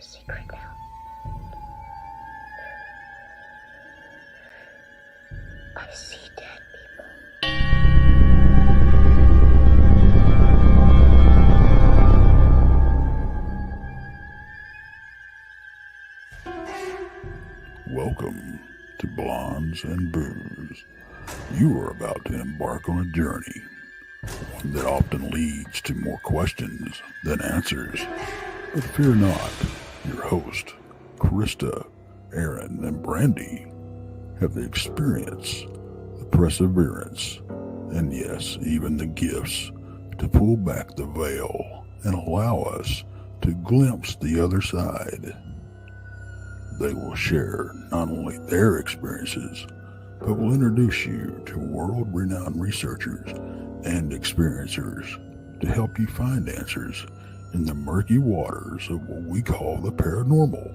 a secret now. I see dead people. Welcome to Blondes and Booze. You are about to embark on a journey, one that often leads to more questions than answers. But fear not, your host, Krista, Aaron, and Brandy have the experience, the perseverance, and yes, even the gifts to pull back the veil and allow us to glimpse the other side. They will share not only their experiences, but will introduce you to world-renowned researchers and experiencers to help you find answers in the murky waters of what we call the paranormal.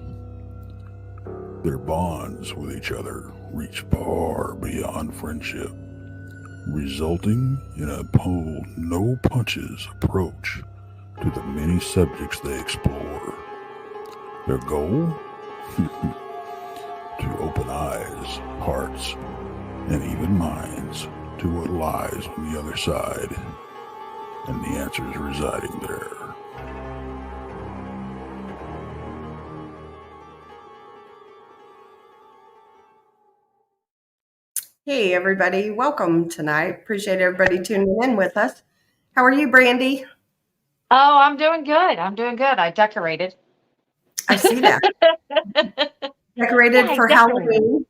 Their bonds with each other reach far beyond friendship, resulting in a pull-no-punches approach to the many subjects they explore. Their goal? To open eyes, hearts, and even minds to what lies on the other side, and the answers residing there. Hey everybody, welcome tonight. Appreciate everybody tuning in with us. How are you, Brandy? Oh, I'm doing good. I decorated. I see that. Decorated Yeah, for Halloween.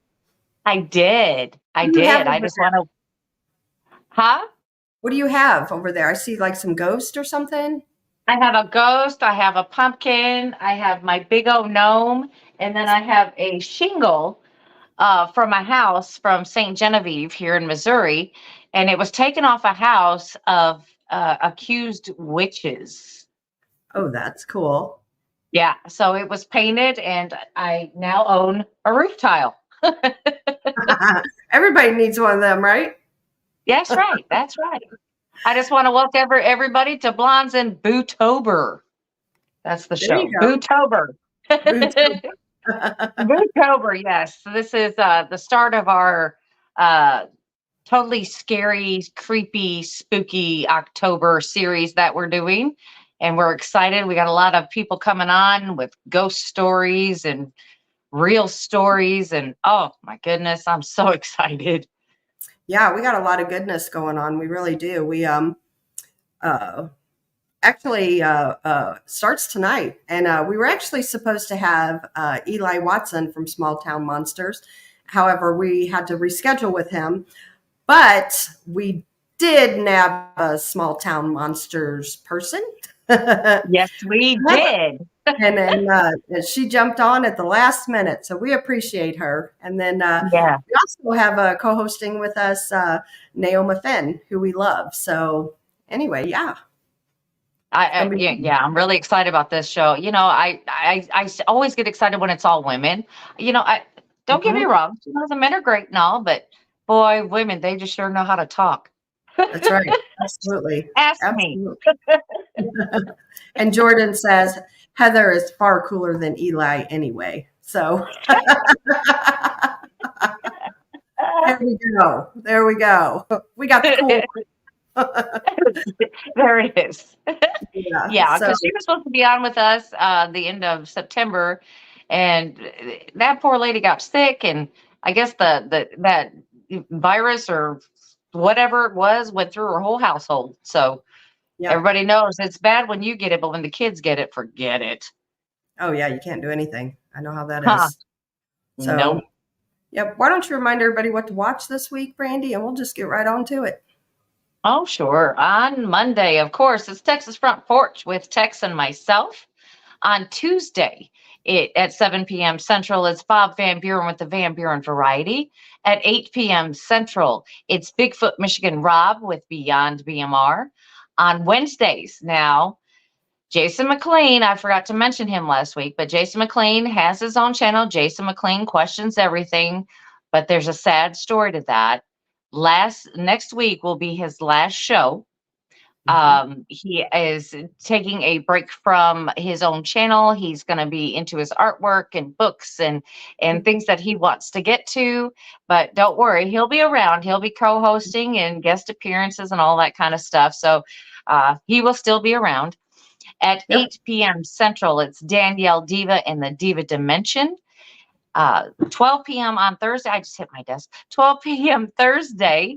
I did. I just want to. Huh? What do you have over there? I see like some ghost or something. I have a ghost. I have a pumpkin. I have my big old gnome, and then I have a shingle from a house from St. Genevieve here in Missouri, and it was taken off a house of accused witches. Oh, that's cool. Yeah, so it was painted, and I now own a roof tile. Everybody needs one of them, right? That's right. That's right. I just want to welcome everybody to Blondes and Bootober. That's the show. Bootober. Bootober, yes. So this is the start of our totally scary, creepy, spooky October series that we're doing. And we're excited. We got a lot of people coming on with ghost stories and real stories. And oh my goodness, I'm so excited. Yeah, we got a lot of goodness going on. We really do. We actually starts tonight. And we were actually supposed to have Eli Watson from Small Town Monsters. However, we had to reschedule with him. But we did nab a Small Town Monsters person. Yes, we did. And then she jumped on at the last minute. So we appreciate her. And then we also have co-hosting with us Neoma Finn, who we love. So anyway, yeah. I'm really excited about this show. You know, I always get excited when it's all women. You know, don't get me wrong. You know, the men are great and all, but boy, women, they just sure know how to talk. That's right. Absolutely. Ask me. And Jordan says, Heather is far cooler than Eli anyway. So there we go. We got the cool. There it is. Yeah, because she was supposed to be on with us the end of September, and that poor lady got sick, and I guess that virus or whatever it was went through her whole household. So everybody knows it's bad when you get it, but when the kids get it, forget it. Oh yeah, you can't do anything. I know how that is. So, nope. Yep. Why don't you remind everybody what to watch this week, Brandy, and we'll just get right on to it. Oh, sure. On Monday, of course, it's Texas Front Porch with Tex and myself. On Tuesday, at 7 p.m. Central, it's Bob Van Buren with the Van Buren Variety. At 8 p.m. Central, it's Bigfoot Michigan Rob with Beyond BMR. On Wednesdays now, Jason McLean, I forgot to mention him last week, but Jason McLean has his own channel. Jason McLean Questions Everything, but there's a sad story to that. Next week will be his last show. He is taking a break from his own channel. He's going to be into his artwork and books and things that he wants to get to. But don't worry, he'll be around. He'll be co-hosting and guest appearances and all that kind of stuff. So he will still be around. At 8 p.m. Central, it's Danielle Diva in the Diva Dimension. 12 p.m. on Thursday, I just hit my desk. 12 p.m. Thursday,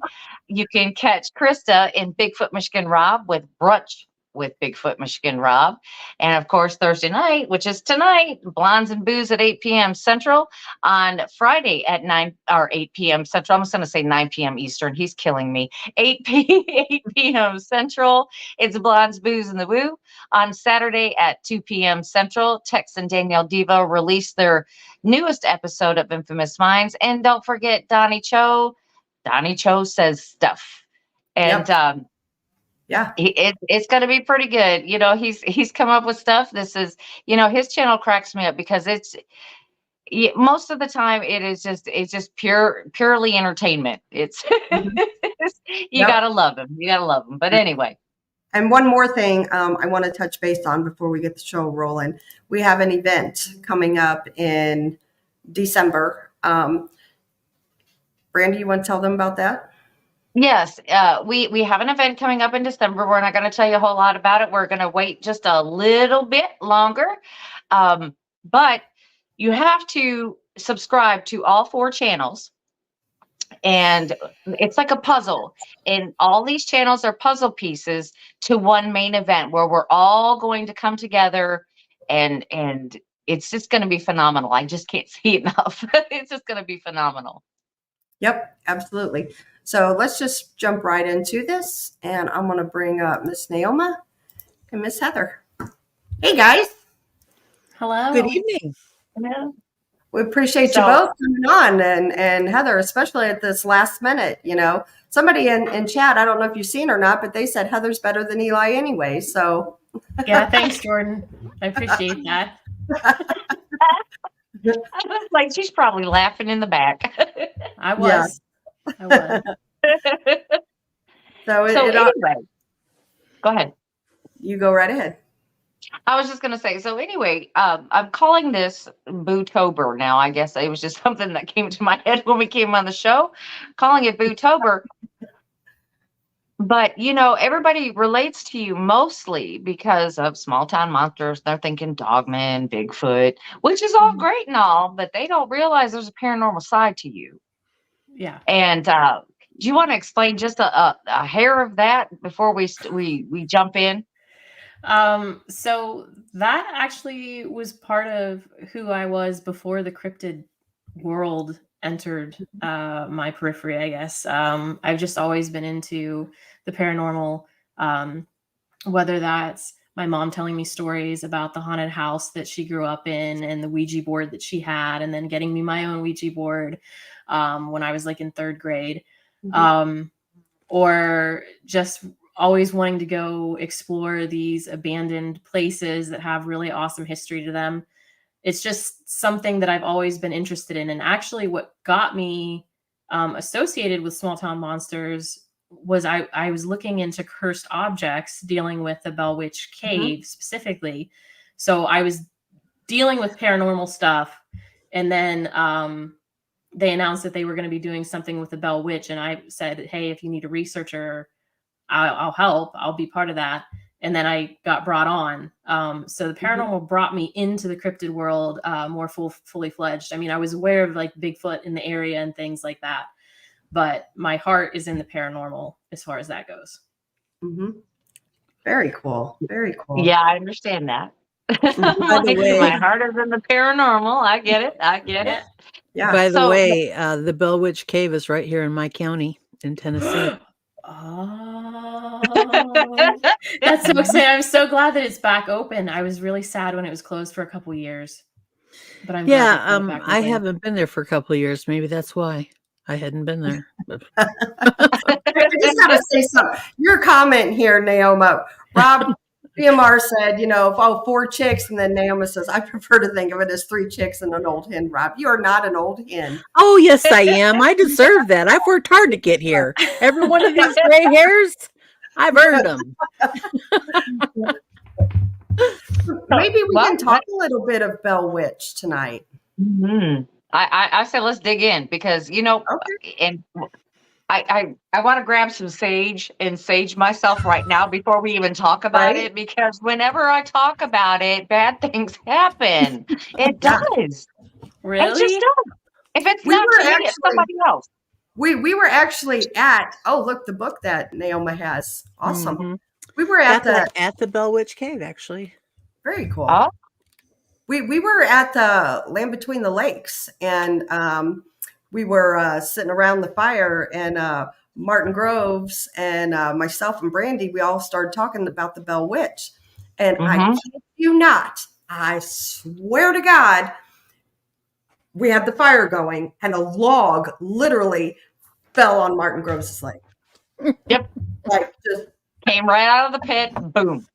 you can catch Krista in Bigfoot Michigan Rob with Brunch with Bigfoot Michigan Rob. And of course, Thursday night, which is tonight, Blondes and Booze at 8 p.m. Central. On Friday at 8 p.m. Central. I'm just going to say 9 p.m. Eastern. He's killing me. 8 p.m. Central. It's Blondes, Booze, and the Woo. On Saturday at 2 p.m. Central, Tex and Danielle Diva release their newest episode of Infamous Minds. And don't forget Donnie Cho. Donnie Cho says stuff. And it's going to be pretty good. You know, he's come up with stuff. This is, you know, his channel cracks me up because it's most of the time it's just purely entertainment. It's you gotta love him. You gotta love him. But anyway. And one more thing I want to touch base on before we get the show rolling. We have an event coming up in December. Brandy, you want to tell them about that? Yes, we have an event coming up in December. We're not going to tell you a whole lot about it. We're going to wait just a little bit longer. But you have to subscribe to all 4 channels. And it's like a puzzle. And all these channels are puzzle pieces to one main event where we're all going to come together. And it's just going to be phenomenal. I just can't say enough. It's just going to be phenomenal. Yep, absolutely. So let's just jump right into this. And I'm going to bring up Miss Neoma and Miss Heather. Hey, guys. Hello. Good evening. Hello. We appreciate you both coming on. And Heather, especially at this last minute, you know. Somebody in chat, I don't know if you've seen or not, but they said Heather's better than Eli anyway. So yeah, thanks, Jordan. I appreciate that. I was like, she's probably laughing in the back. I was. I was. So anyway, go ahead. You go right ahead. I was just going to say, so anyway, I'm calling this Bootober now. I guess it was just something that came to my head when we came on the show, calling it Bootober. But, you know, everybody relates to you mostly because of small town monsters. They're thinking Dogman, Bigfoot, which is all great and all, but they don't realize there's a paranormal side to you. Yeah. And do you want to explain just a hair of that before we jump in? So that actually was part of who I was before the cryptid world entered my periphery, I guess. I've just always been into the paranormal, whether that's my mom telling me stories about the haunted house that she grew up in and the Ouija board that she had, and then getting me my own Ouija board when I was like in 3rd grade, or just always wanting to go explore these abandoned places that have really awesome history to them. It's just something that I've always been interested in. And actually what got me associated with small town monsters was I was looking into cursed objects, dealing with the Bell Witch Cave specifically. So I was dealing with paranormal stuff. And then they announced that they were going to be doing something with the Bell Witch. And I said, hey, if you need a researcher, I'll help. I'll be part of that. And then I got brought on. So the paranormal brought me into the cryptid world more fully fledged. I mean, I was aware of like Bigfoot in the area and things like that, but my heart is in the paranormal as far as that goes. Very cool. Very cool. Yeah, I understand that. My heart is in the paranormal. I get it. Yeah. By the way, the Bell Witch Cave is right here in my county in Tennessee. Oh, that's so exciting. I'm so glad that it's back open. I was really sad when it was closed for a couple years. But I'm glad I haven't been there for a couple of years. Maybe that's why I hadn't been there. I just got to say something. Your comment here, Neoma. Rob BMR said, 4 chicks, and then Neoma says, I prefer to think of it as 3 chicks and an old hen. Rob, you are not an old hen. Oh, yes, I am. I deserve that. I've worked hard to get here. Every one of these gray hairs, I've earned them. Maybe we Well, can talk a little bit of Bell Witch tonight. Mhm. I say let's dig in because Okay. and I want to grab some sage and sage myself right now before we even talk about Right? it, because whenever I talk about it, bad things happen. It Yeah. does. It just Really? does. If it's We not were to me, it's actually somebody else. we were actually at, oh look, the book that Neoma has. Awesome. Mhm. We were at Got that at the Bell Witch Cave, actually. very cool. Oh, We were at the Land Between the Lakes, and we were sitting around the fire, and Martin Groves and myself and Brandy, we all started talking about the Bell Witch. And I Mhm. kid you not, I swear to God, we had the fire going, and a log literally fell on Martin Groves' leg. Yep. Like just Came right out of the pit. Boom.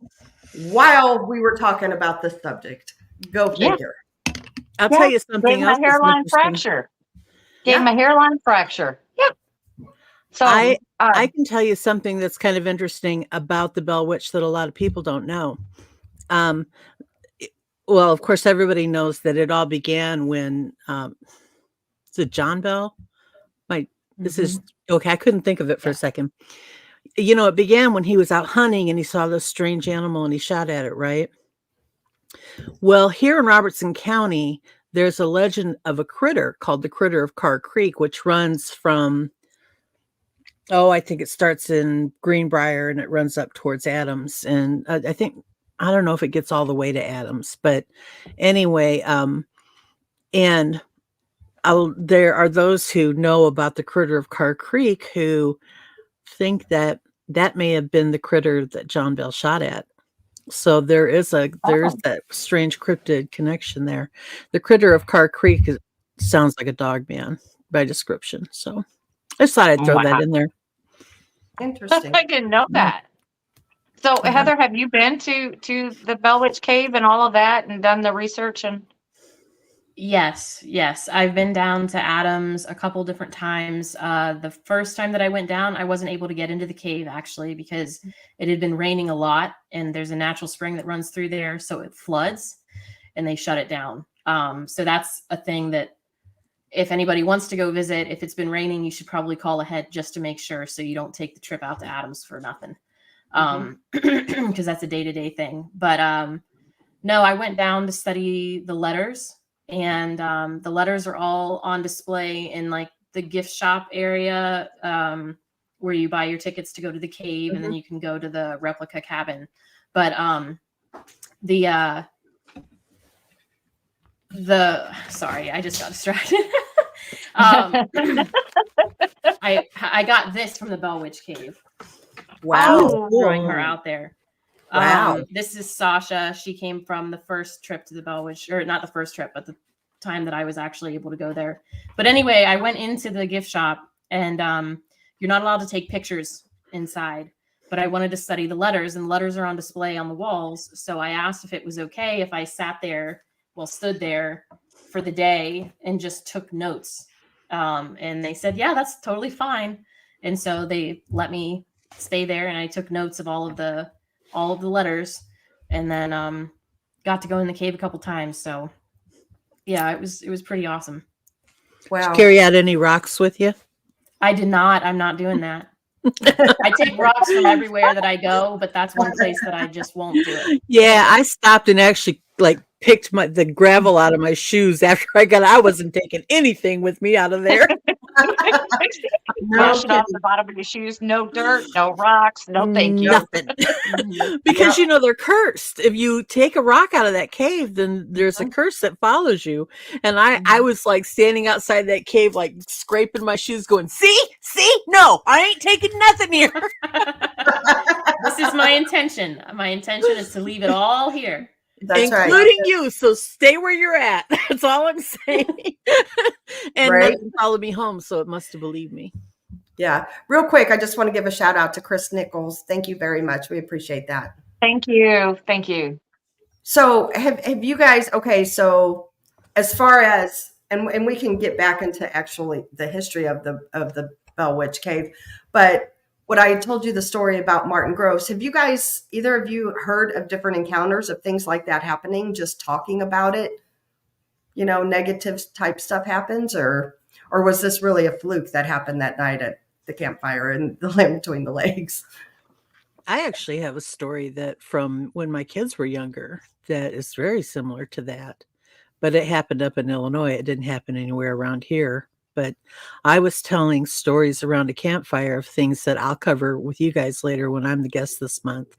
while we were talking about this subject. Go Yeah. figure. I'll Yeah. tell you Gave something my else. that's hairline interesting. fracture. Gave Yeah. my hairline fracture. Yeah. So I can tell you something that's kind of interesting about the Bell Witch that a lot of people don't know. Well, of course, everybody knows that it all began when is it John Bell? This is okay. I couldn't think of it for a second. It began when he was out hunting and he saw this strange animal and he shot at it, right? Well, here in Robertson County, there's a legend of a critter called the Critter of Carr Creek, which runs from, I think it starts in Greenbrier and it runs up towards Adams. And I don't know if it gets all the way to Adams, but anyway, and there are those who know about the Critter of Carr Creek who think that may have been the critter that John Bell shot at. So there's that strange cryptid connection there. The Critter of Carr Creek sounds like a Dogman by description. So I just thought I'd throw that in there. Interesting. I didn't know that. So Heather, have you been to the Bell Witch Cave and all of that and done the research and? Yes. I've been down to Adams a couple different times. The first time that I went down, I wasn't able to get into the cave actually because it had been raining a lot and there's a natural spring that runs through there. So it floods and they shut it down. So that's a thing that if anybody wants to go visit, if it's been raining, you should probably call ahead just to make sure so you don't take the trip out to Adams for nothing. Because that's a day-to-day thing. But no, I went down to study the letters. And the letters are all on display in like the gift shop area where you buy your tickets to go to the cave and then you can go to the replica cabin. But sorry, I just got distracted. I got this from the Bell Witch Cave. Wow. Throwing her out there. Wow. This is Sasha. She came from the first trip to the Bell Witch, or not the first trip, but the time that I was actually able to go there. But anyway, I went into the gift shop and you're not allowed to take pictures inside, but I wanted to study the letters and the letters are on display on the walls. So I asked if it was okay if I stood there for the day and just took notes. And they said, yeah, that's totally fine. And so they let me stay there and I took notes of all of the letters and then got to go in the cave a couple times. So yeah, it was pretty awesome. Wow. Did you carry out any rocks with you? I did not. I'm not doing that. I take rocks from everywhere that I go, but that's one place that I just won't do it. Yeah, I stopped and actually picked the gravel out of my shoes after I wasn't taking anything with me out of there. Brushing off the bottom of your shoes, no dirt, no rocks, no thank you. Nothing. Because they're cursed. If you take a rock out of that cave, then there's a curse that follows you. And I was like standing outside that cave, like scraping my shoes, going, see, no, I ain't taking nothing here. This is my intention. My intention is to leave it all here. That's including you. So stay where you're at. That's all I'm saying. And nothing followed me home, so it must have believed me. Yeah. Real quick, I just want to give a shout out to Chris Nichols. Thank you very much. We appreciate that. Thank you. So have you guys, okay, so as far as, and we can get back into actually the history of the Bell Witch Cave, but what I told you the story about Martin Gross. Have you guys, either of you, heard of different encounters of things like that happening? Just talking about it, negative type stuff happens, or was this really a fluke that happened that night at the campfire and the Lamb Between the Legs? I actually have a story that from when my kids were younger that is very similar to that, but it happened up in Illinois. It didn't happen anywhere around here. But I was telling stories around a campfire of things that I'll cover with you guys later when I'm the guest this month.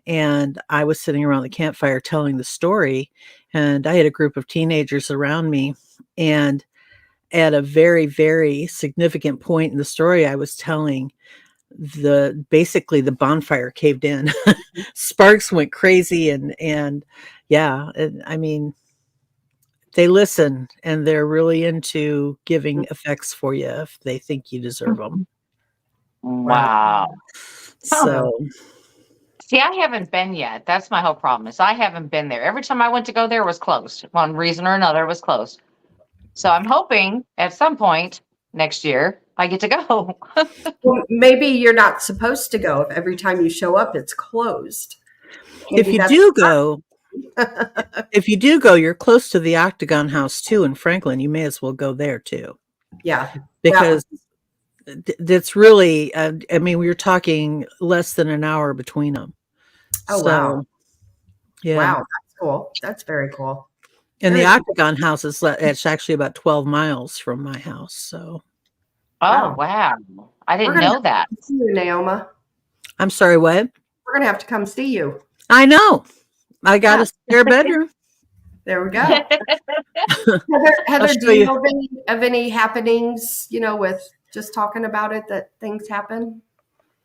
And I was sitting around the campfire telling the story, and I had a group of teenagers around me. And at a very, very significant point in the story I was telling, basically the bonfire caved in. Sparks went crazy, and yeah, I mean, they listen, and they're really into giving effects for you if they think you deserve them. Wow. So, see, I haven't been yet. That's my whole problem is I haven't been there. Every time I went to go there, it was closed. One reason or another, it was closed. So I'm hoping at some point next year I get to go. Well, maybe you're not supposed to go if every time you show up it's closed. If you do go, you're close to the Octagon House too in Franklin. You may as well go there too. Yeah, because that's really. I mean, we were talking less than an hour between them. Oh, wow! Yeah, wow, that's cool. That's very cool. And the Octagon House it's actually about 12 miles from my house. So. Oh, wow. I didn't know that. See you, Neoma. I'm sorry, what? We're going to have to come see you. I know. I got a spare bedroom. There we go. Heather, do you know of any happenings, with just talking about it, that things happen?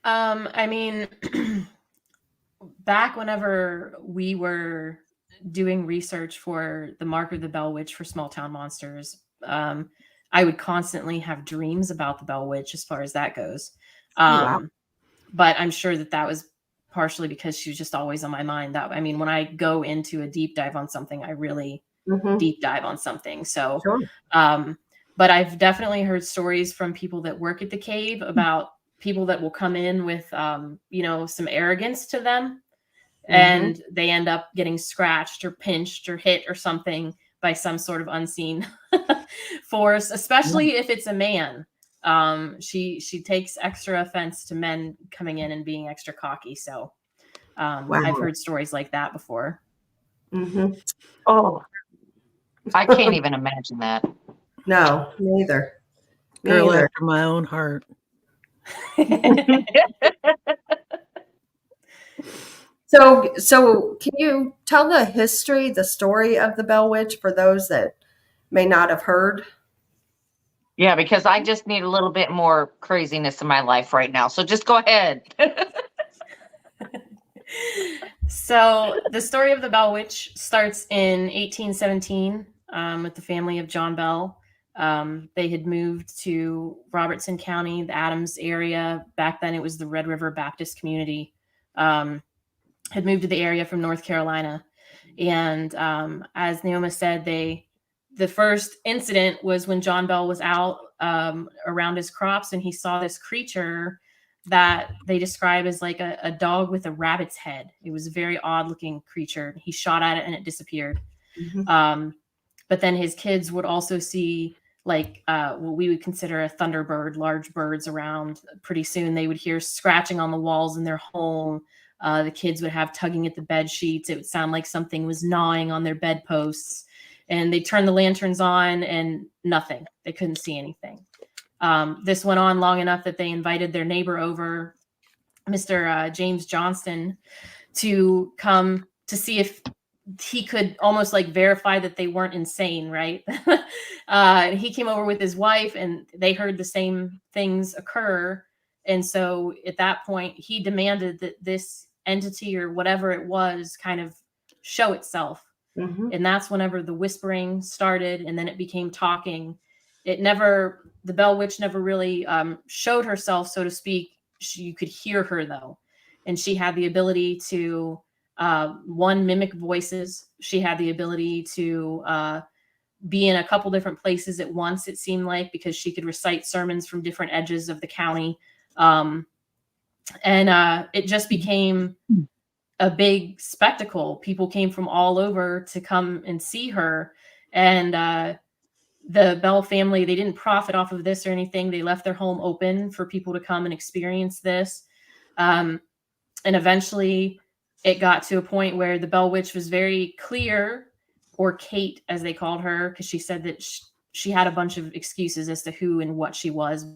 I mean, back whenever we were doing research for the Mark of the Bell Witch for Small Town Monsters, I would constantly have dreams about the Bell Witch as far as that goes. Wow. But I'm sure that was partially because she was just always on my mind. When I go into a deep dive on something, I really deep dive on something. So, sure. But I've definitely heard stories from people that work at the cave about people that will come in with, some arrogance to them. And they end up getting scratched or pinched or hit or something by some sort of unseen force, especially if it's a man. She takes extra offense to men coming in and being extra cocky. So I've heard stories like that before. Oh, I can't even imagine that. No, neither. Girl after my own heart. So can you tell the story of the Bell Witch for those that may not have heard? Yeah, because I just need a little bit more craziness in my life right now. So just go ahead. So the story of the Bell Witch starts in 1817 with the family of John Bell. They had moved to Robertson County, the Adams area. Back then it was the Red River Baptist community. Had moved to the area from North Carolina. And as Neoma said, the first incident was when John Bell was out around his crops, and he saw this creature that they describe as like a dog with a rabbit's head. It was a very odd looking creature. He shot at it and it disappeared. But then his kids would also see what we would consider a thunderbird, large birds around. Pretty soon they would hear scratching on the walls in their home. The kids would have tugging at the bed sheets. It would sound like something was gnawing on their bedposts. And they turned the lanterns on and nothing. They couldn't see anything. This went on long enough that they invited their neighbor over, Mr. James Johnston, to come to see if he could almost like verify that they weren't insane, right? He came over with his wife, and they heard the same things occur. And so at that point, he demanded that this entity or whatever it was kind of show itself. And that's whenever the whispering started, and then it became talking. The Bell Witch never really showed herself, so to speak. You could hear her though. And she had the ability to, mimic voices. She had the ability to be in a couple different places at once, it seemed like, because she could recite sermons from different edges of the county. And it just became a big spectacle. People came from all over to come and see her. And the Bell family, they didn't profit off of this or anything. They left their home open for people to come and experience this. And eventually it got to a point where the Bell Witch was very clear, or Kate, as they called her, because she said that she had a bunch of excuses as to who and what she was.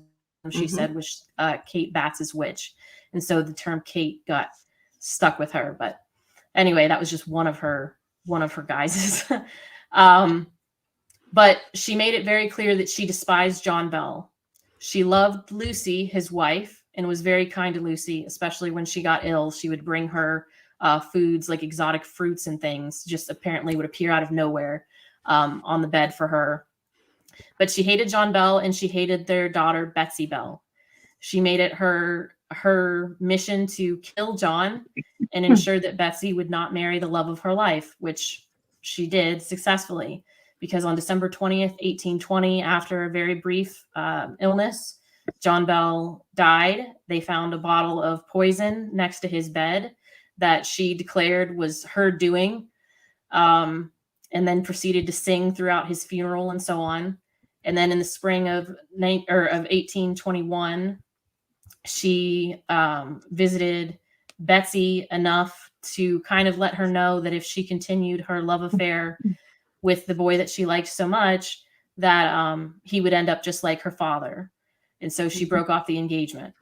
She said was Kate Batts' witch. And so the term Kate got stuck with her. But anyway, that was just one of her guises. But she made it very clear that she despised John Bell. She loved Lucy, his wife, and was very kind to Lucy, especially when she got ill. She would bring her foods like exotic fruits and things, just apparently would appear out of nowhere on the bed for her. But she hated John Bell, and she hated their daughter, Betsy Bell. She made it her mission to kill John and ensure that Betsy would not marry the love of her life, which she did successfully, because on December 20th, 1820, after a very brief illness, John Bell died. They found a bottle of poison next to his bed that she declared was her doing, and then proceeded to sing throughout his funeral and so on. And then in the spring of 1821, she visited Betsy enough to kind of let her know that if she continued her love affair with the boy that she liked so much, that he would end up just like her father. And so she broke off the engagement.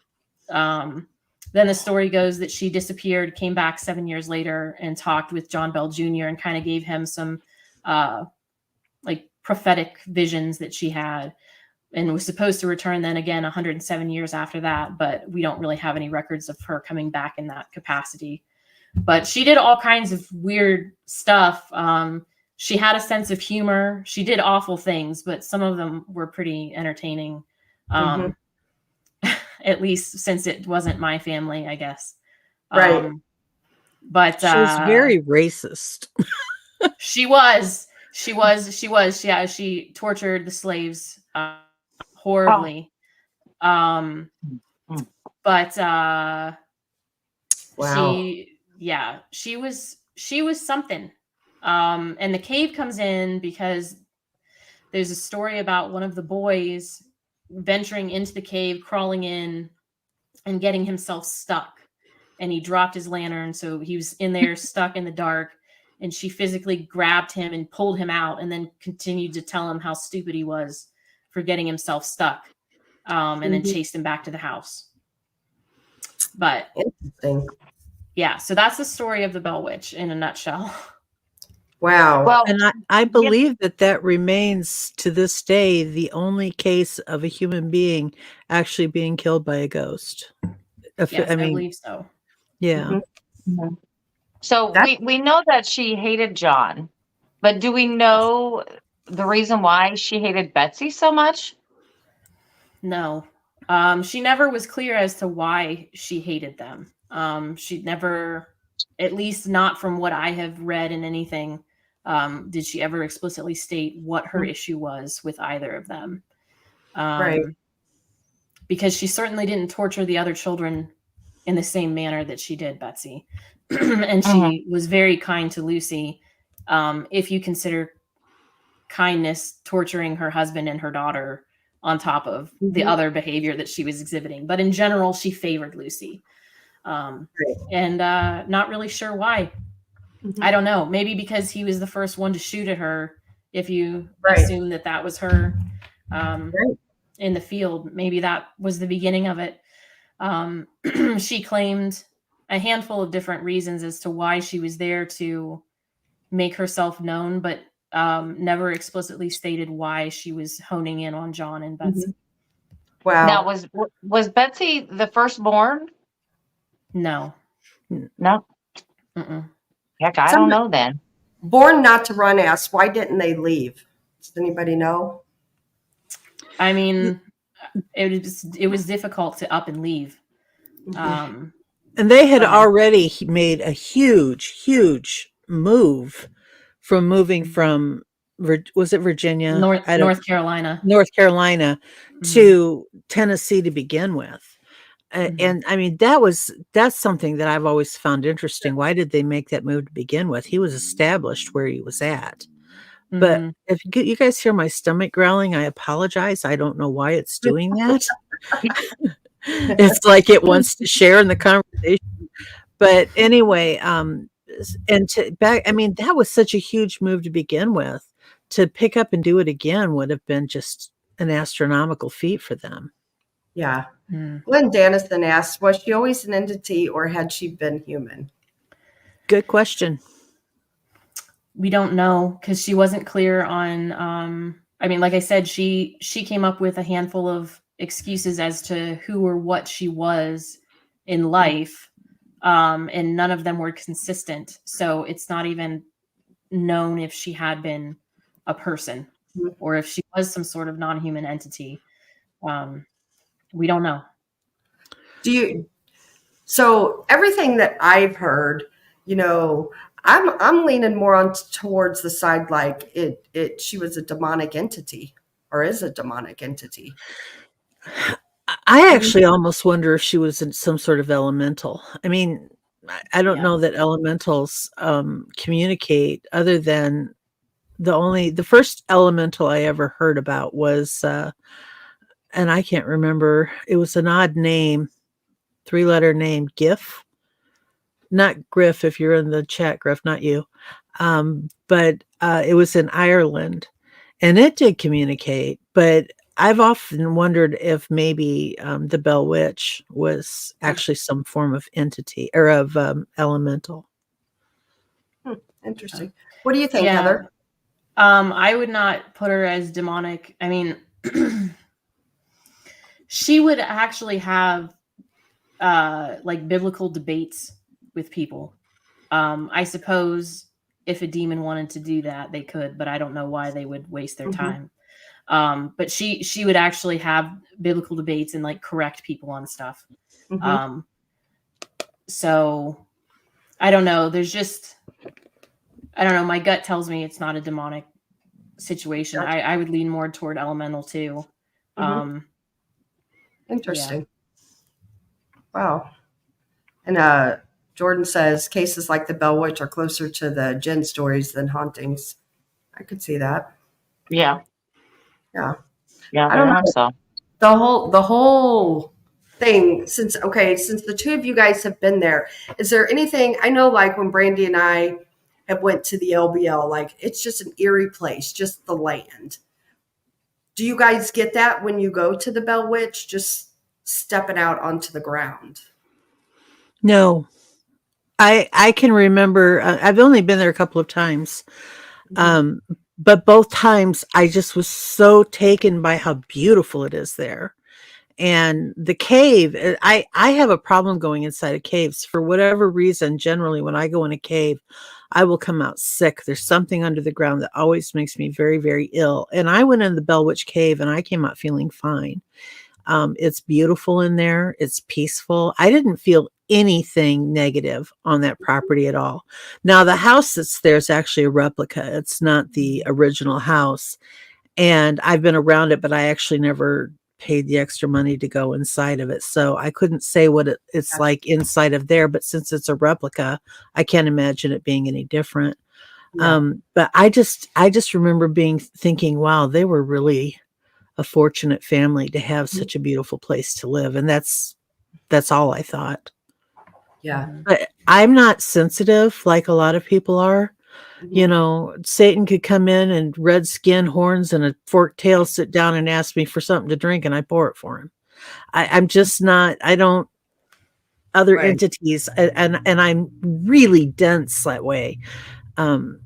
Then the story goes that she disappeared, came back 7 years later, and talked with John Bell Jr. and kind of gave him some like prophetic visions that she had, and was supposed to return then again 107 years after that. But we don't really have any records of her coming back in that capacity. But she did all kinds of weird stuff. She had a sense of humor. She did awful things, but some of them were pretty entertaining. At least since it wasn't my family, I guess. Right. But She was very racist. She was. Yeah, she tortured the slaves horribly. But Wow. she was something. And the cave comes in because there's a story about one of the boys venturing into the cave, crawling in, and getting himself stuck. And he dropped his lantern, so he was in there stuck in the dark. And she physically grabbed him and pulled him out, and then continued to tell him how stupid he was for getting himself stuck, and then chased him back to the house. But Interesting. yeah, so that's the story of the Bell Witch in a nutshell. Wow. Well, And I believe that remains to this day the only case of a human being actually being killed by a ghost. Yes, I believe so. Yeah. Mhm. so we know that she hated John, but do we know the reason why she hated Betsy so much? No. She never was clear as to why she hated them. She never, at least not from what I have read in anything, did she ever explicitly state what her issue was with either of them. Right. Because she certainly didn't torture the other children in the same manner that she did Betsy. And she was very kind to Lucy. If you consider kindness torturing her husband and her daughter on top of the other behavior that she was exhibiting. But in general, she favored Lucy. And not really sure why. I don't know. Maybe because he was the first one to shoot at her. If you assume that was her in the field, maybe that was the beginning of it. She claimed a handful of different reasons as to why she was there to make herself known, but never explicitly stated why she was honing in on John and Betsy. Wow. Now, was Betsy the firstborn? No. No. Mm-mm. Heck, I don't know then. Born Not to Run asks, why didn't they leave? Does anybody know? I mean, it was difficult to up and leave. And they had already made a huge move from moving from, was it Virginia? North Carolina. North Carolina to Tennessee to begin with. And I mean, that's something that I've always found interesting. Why did they make that move to begin with? He was established where he was at. But Mhm. if you guys hear my stomach growling, I apologize. I don't know why it's doing that. It's like it wants to share in the conversation. But anyway, and I mean, that was such a huge move to begin with. To pick up and do it again would have been just an astronomical feat for them. Yeah. Mm. Glenn Dannison asks, was she always an entity or had she been human? Good question. We don't know because she wasn't clear on. I mean, like I said, she came up with a handful of excuses as to who or what she was in life, and none of them were consistent. So it's not even known if she had been a person or if she was some sort of non-human entity. We don't know. So everything that I've heard, I'm leaning more on towards the side like she was a demonic entity or is a demonic entity. I actually almost wonder if she was in some sort of elemental. I mean, I don't know that elementals communicate other than the first elemental I ever heard about was, and I can't remember, it was an odd name, 3-letter name, Gif. Not Griff, if you're in the chat, Griff, not you. But it was in Ireland and it did communicate, but I've often wondered if maybe the Bell Witch was actually some form of entity or of elemental. Interesting. What do you think, Heather? I would not put her as demonic. I mean, she would actually have like biblical debates with people. I suppose if a demon wanted to do that, they could, but I don't know why they would waste their time. But she would actually have biblical debates and like correct people on stuff. So I don't know. I don't know. My gut tells me it's not a demonic situation. Gotcha. I would lean more toward elemental too. Interesting. Yeah. Wow. And Jordan says cases like the Bell Witch are closer to the Jinn stories than hauntings. I could see that. Yeah. Yeah. Yeah, I don't know. so. The whole thing, since the two of you guys have been there, is there anything, I know like when Brandy and I have went to the LBL, like it's just an eerie place, just the land. Do you guys get that when you go to the Bell Witch, just stepping out onto the ground? No, I can remember, I've only been there a couple of times. But both times I just was so taken by how beautiful it is there. And the cave, I have a problem going inside of caves for whatever reason. Generally, when I go in a cave, I will come out sick. There's something under the ground that always makes me very, very ill. And I went in the Bell Witch Cave and I came out feeling fine. It's beautiful in there. It's peaceful. I didn't feel anything negative on that property at all. Now, the house that's there is actually a replica. It's not the original house. And I've been around it, but I actually never paid the extra money to go inside of it. So I couldn't say what it's like inside of there. But since it's a replica, I can't imagine it being any different. Yeah. But I just remember thinking, wow, they were really a fortunate family to have such a beautiful place to live. And that's all I thought. Yeah. But I'm not sensitive like a lot of people are. Satan could come in and red skin, horns, and a forked tail, sit down and ask me for something to drink, and I pour it for him. I'm just not, I don't, other entities, and I'm really dense that way. And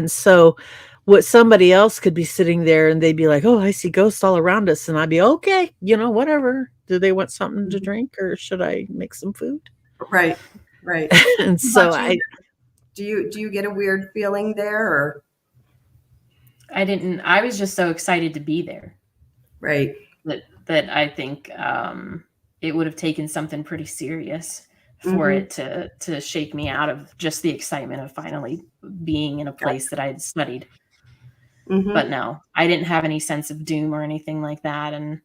so what somebody else could be sitting there and they'd be like, oh, I see ghosts all around us. And I'd be okay, whatever. Do they want something to drink or should I make some food? Right. And so do you get a weird feeling there or? I was just so excited to be there. Right. That I think it would have taken something pretty serious for it to shake me out of just the excitement of finally being in a place that I had studied. But no, I didn't have any sense of doom or anything like that. And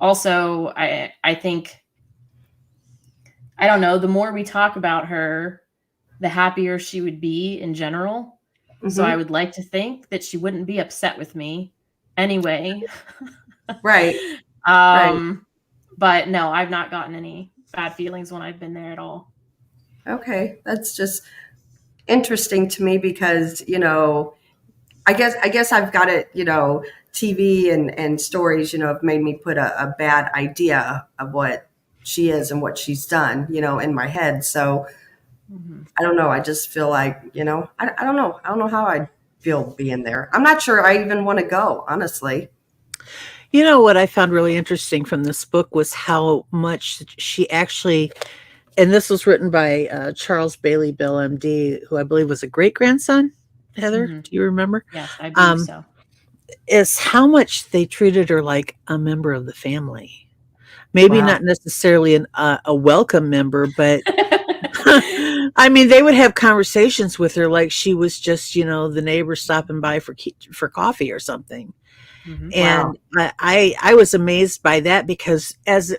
also, I think, I don't know, the more we talk about her, the happier she would be in general. So I would like to think that she wouldn't be upset with me anyway. Right. But no, I've not gotten any bad feelings when I've been there at all. Okay. That's just interesting to me because, I guess I've got it, TV and stories, have made me put a bad idea of what she is and what she's done, in my head. So I don't know. I just feel like, I don't know. I don't know how I'd feel being there. I'm not sure I even want to go, honestly. What I found really interesting from this book was how much she actually, and this was written by Charles Bailey Bell, MD, who I believe was a great-grandson. Heather, do you remember? Yes, I believe so. Is how much they treated her like a member of the family. Maybe not necessarily a welcome member, but I mean, they would have conversations with her like she was just, the neighbor stopping by for coffee or something. And I was amazed by that because in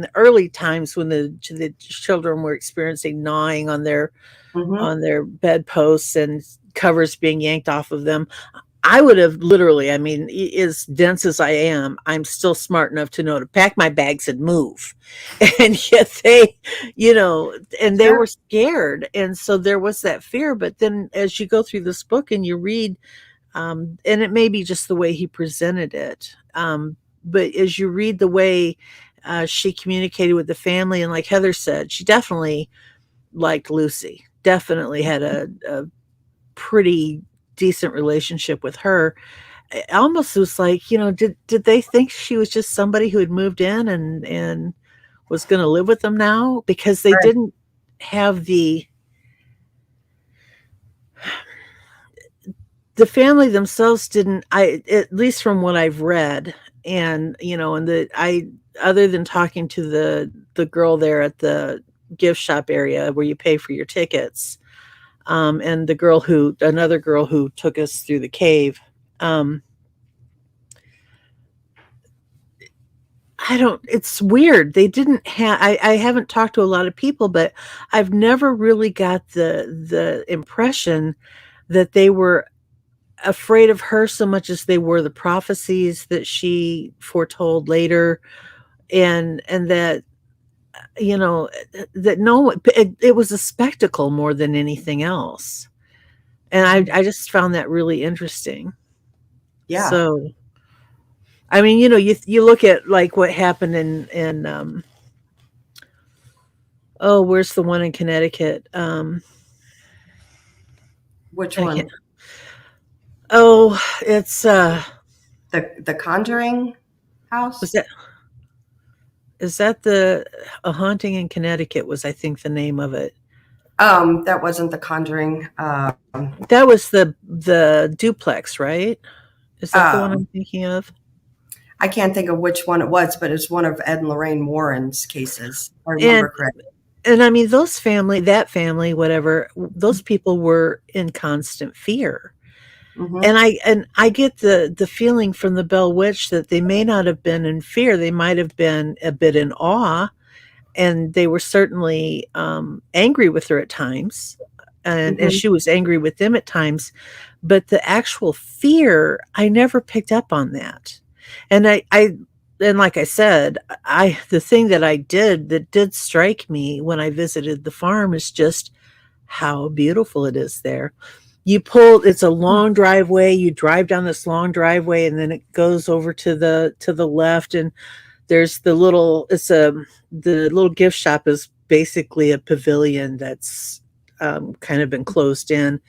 the early times when the children were experiencing gnawing on their bedposts and covers being yanked off of them, I would have literally, I mean, as dense as I am, I'm still smart enough to know to pack my bags and move. And yet they, and they were scared. And so there was that fear. But then as you go through this book and you read, and it may be just the way he presented it, but as you read the way she communicated with the family, and like Heather said, she definitely liked Lucy, definitely had a pretty decent relationship with her. It almost was like, did they think she was just somebody who had moved in and was going to live with them now? Because they didn't have the family themselves didn't, at least from what I've read, and other than talking to the girl there at the gift shop area where you pay for your tickets, and another girl who took us through the cave. It's weird. They didn't have, I haven't talked to a lot of people, but I've never really got the impression that they were afraid of her so much as they were the prophecies that she foretold later. And that, that it was a spectacle more than anything else. And I just found that really interesting. Yeah. So, I mean, you look at like what happened in where's the one in Connecticut? Which one? It's the Conjuring house. Is that A Haunting in Connecticut was, I think, the name of it. That wasn't the Conjuring. That was the duplex, right? Is that the one I'm thinking of? I can't think of which one it was, but it's one of Ed and Lorraine Warren's cases. I remember correctly. And I mean, that family, whatever, those people were in constant fear. And I get the feeling from the Bell Witch that they may not have been in fear. They might have been a bit in awe, and they were certainly angry with her at times, and she was angry with them at times. But the actual fear, I never picked up on that. And and like I said, the thing that did strike me when I visited the farm is just how beautiful it is there. It's a long driveway. You drive down this long driveway, and then it goes over to the left, and there's the little gift shop is basically a pavilion that's kind of been closed in.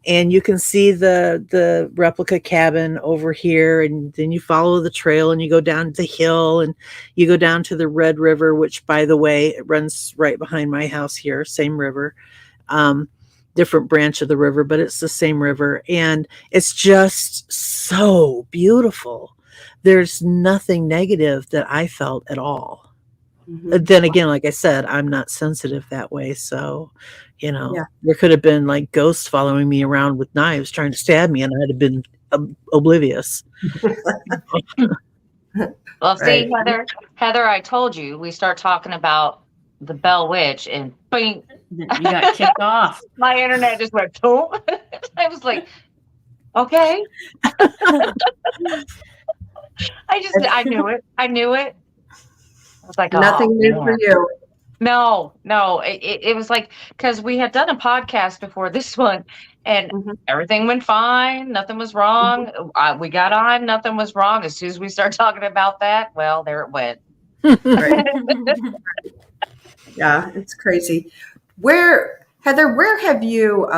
And you can see the replica cabin over here, and then you follow the trail and you go down the hill and you go down to the Red River, which, by the way, it runs right behind my house here, same river. Different branch of the river, but it's the same river, and it's just so beautiful. There's nothing negative that I felt at all. Then again, like I said, I'm not sensitive that way, so there could have been like ghosts following me around with knives trying to stab me, and I'd have been oblivious. Well, see, Right. Heather, I told you we start talking about the Bell Witch, and bing, You got kicked off. my internet just went boom. I was like, okay. I knew it. I knew it. I was like, oh Nothing new for man. you. No, it was like, because we had done a podcast before this one, and Mhm. everything went fine. Nothing was wrong. We got on. Nothing was wrong. As soon as we started talking about that, well, there it went. Right. Yeah, it's crazy. Heather, where have you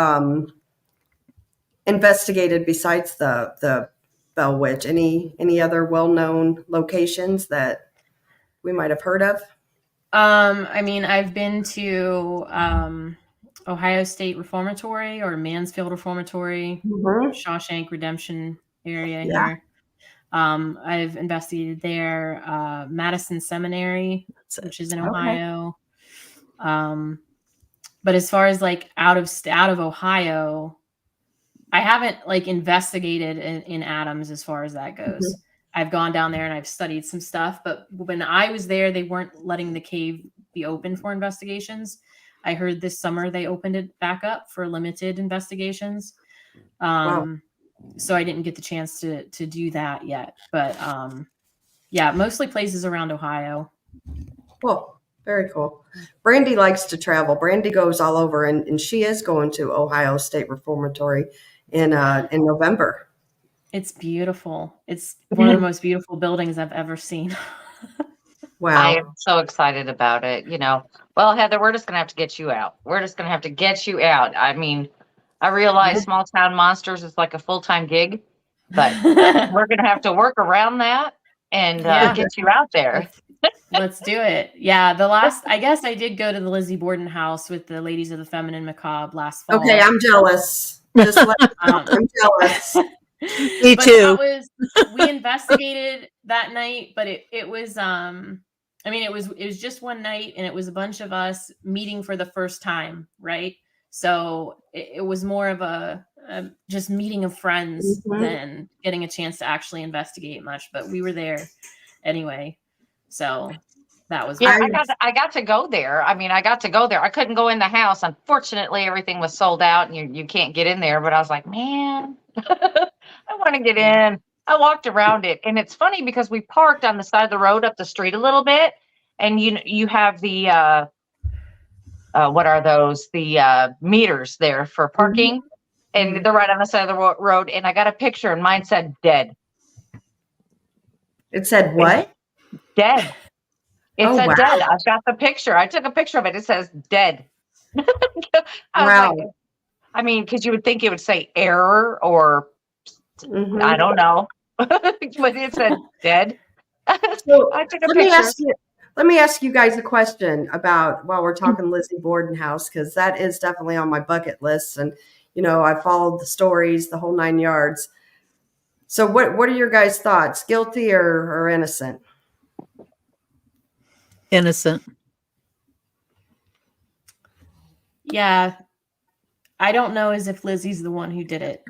investigated besides the Bell Witch? Any other well-known locations that we might have heard of? I mean, I've been to Ohio State Reformatory or Mansfield Reformatory, Mhm. Shawshank Redemption area Yeah. here. I've investigated there, Madison Seminary, which is in Ohio. But as far as like out of Ohio, I haven't like investigated in Adams as far as that goes. I've gone down there and I've studied some stuff, but when I was there, they weren't letting the cave be open for investigations. I heard this summer they opened it back up for limited investigations. Wow. So I didn't get the chance to do that yet. But yeah, mostly places around Ohio. Cool. Very cool. Brandy likes to travel. Brandy goes all over, and she is going to Ohio State Reformatory in November. It's beautiful. It's one of the most beautiful buildings I've ever seen. Wow. I am so excited about it. Well, Heather, we're just going to have to get you out. We're just going to have to get you out. I mean, I realize Small Town Monsters is like a full-time gig, but we're going to have to work around that and get you out there. Let's do it. Yeah, I guess I did go to the Lizzie Borden house with the Ladies of the Feminine Macabre last fall. Okay, I'm jealous. Just I'm jealous. Me too. We investigated that night, but it was it was just one night, and it was a bunch of us meeting for the first time, right? So it was more of a just meeting of friends than getting a chance to actually investigate much. But we were there anyway, so that was I got to go there. I mean, I got to go there. I couldn't go in the house. Unfortunately, everything was sold out, and you can't get in there. But I was like, man, I want to get in. I walked around it, and it's funny because we parked on the side of the road up the street a little bit, and you have the what are those? The meters there for parking, and they're right on the side of the road. And I got a picture, and mine said dead. It said what? Dead. It said wow. dead. I've got the picture. I took a picture of it. It says dead. Wow. Like, I mean, because you would think it would say error or I don't know, but it said dead. So I took a picture. Let me ask you guys a question about while we're talking Lizzie Borden house, because that is definitely on my bucket list, and I followed the stories, the whole 9 yards. So what are your guys' thoughts? Guilty or innocent? Innocent. Yeah. I don't know as if Lizzie's the one who did it.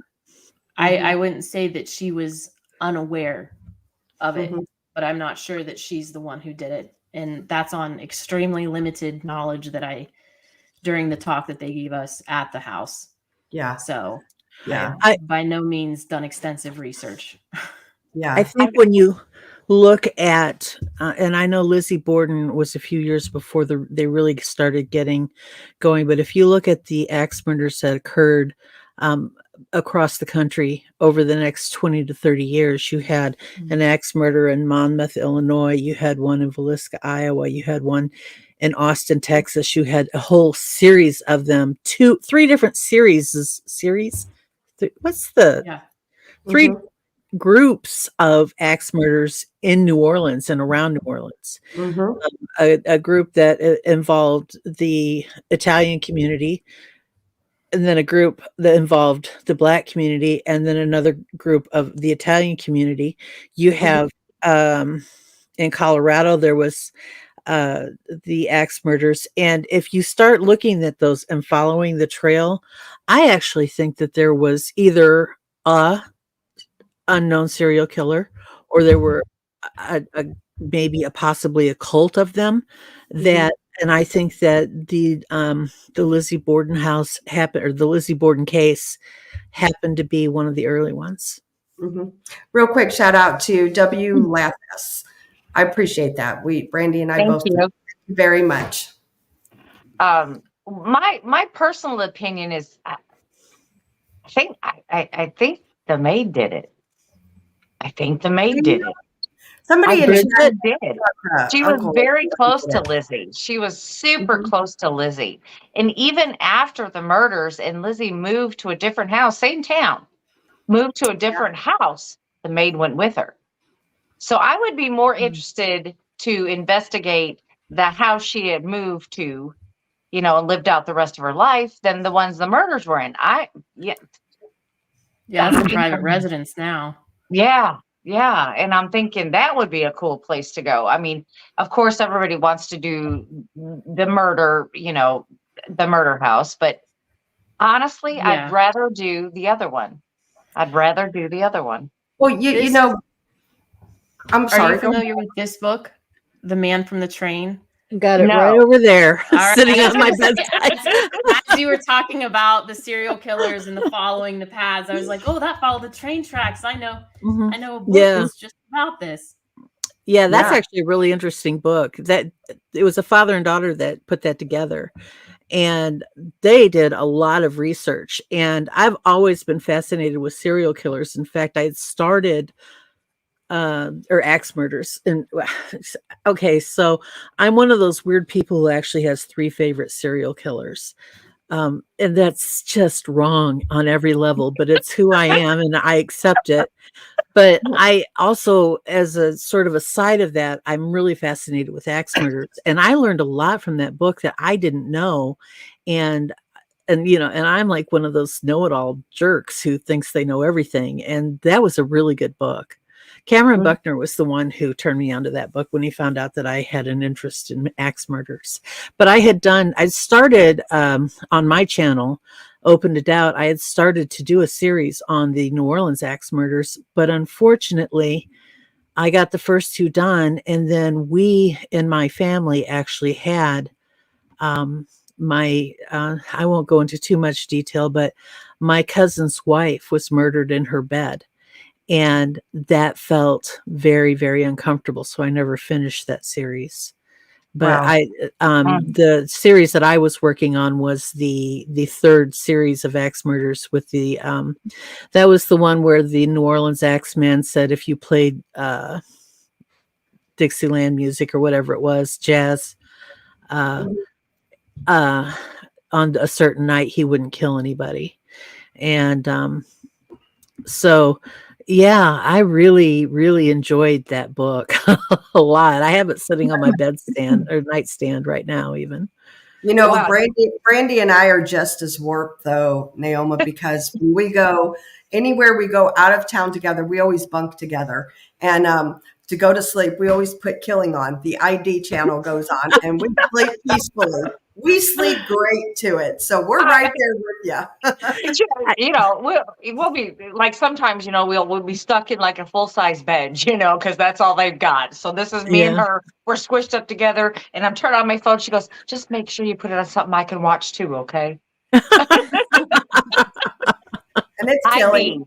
I wouldn't say that she was unaware of it, but I'm not sure that she's the one who did it. And that's on extremely limited knowledge that during the talk that they gave us at the house. Yeah. So yeah, I by no means done extensive research. Yeah. I think when you look at, and I know Lizzie Borden was a few years before they really started getting going, but if you look at the axe murders that occurred across the country over the next 20 to 30 years, you had an axe murder in Monmouth, Illinois. You had one in Villisca, Iowa. You had one in Austin, Texas. You had a whole series of them, 3 different series. What's the three groups of axe murders in New Orleans and around New Orleans? A group that involved the Italian community, and then a group that involved the Black community, and then another group of the Italian community. You have in Colorado, there was the axe murders. And if you start looking at those and following the trail, I actually think that there was either a unknown serial killer, or there were maybe possibly a cult of them that, and I think that the Lizzie Borden house happened, or the Lizzie Borden case happened to be one of the early ones. Real quick shout out to W. Lathis. I appreciate that. Brandy and I both you. thank you very much. My personal opinion is, I think the maid did it. I think the maid did it. Somebody in chat did. She was very close to Lizzie. She was super close to Lizzie. And even after the murders and Lizzie moved to a different house, same town, moved to a different house, the maid went with her. So I would be more interested to investigate the house she had moved to, you know, and lived out the rest of her life than the ones the murders were in. Yeah, it's a private residence now. Yeah. And I'm thinking that would be a cool place to go. I mean, of course, everybody wants to do the murder, you know, the murder house. But honestly, I'd rather do the other one. Well, you know, I'm sorry. Are you familiar with this book, The Man from the Train? Got it right over there, sitting on my bedside. As you were talking about the serial killers and the following the paths, I was like, "Oh, that followed the train tracks." I know a book is just about this. Yeah, that's actually a really interesting book. That it was a father and daughter that put that together, and they did a lot of research. And I've always been fascinated with serial killers. In fact, I had started. Or axe murders. And okay, so I'm one of those weird people who actually has 3 favorite serial killers. And that's just wrong on every level, but it's who I am and I accept it. But I also, as a sort of a side of that, I'm really fascinated with axe murders. And I learned a lot from that book that I didn't know. And you know, and I'm like one of those know-it-all jerks who thinks they know everything. And that was a really good book. Cameron Buckner was the one who turned me onto that book when he found out that I had an interest in axe murders. But I started on my channel, Open to Doubt, I had started to do a series on the New Orleans axe murders. But unfortunately, I got the first 2 done. And then we in my family actually had I won't go into too much detail, but my cousin's wife was murdered in her bed. And that felt very, very uncomfortable. So I never finished that series. But the series that I was working on was the 3rd series of axe murders with the, that was the one where the New Orleans Axeman said, if you played Dixieland music or whatever it was, jazz, on a certain night, he wouldn't kill anybody. And so, yeah, I really, really enjoyed that book a lot. I have it sitting on my bedstand or nightstand right now, even. You know, Brandy and I are just as warped, though, Neoma, because when we go anywhere we go out of town together, we always bunk together. And to go to sleep, we always put Killing on. The ID channel goes on, and we sleep peacefully. We sleep great to it. So we're right there with you. You know, we'll be like, sometimes, you know, we'll be stuck in like a full-size bed, you know, because that's all they've got. So this is me and her. We're squished up together, and I'm turning on my phone. She goes, just make sure you put it on something I can watch too, okay? And it's killing.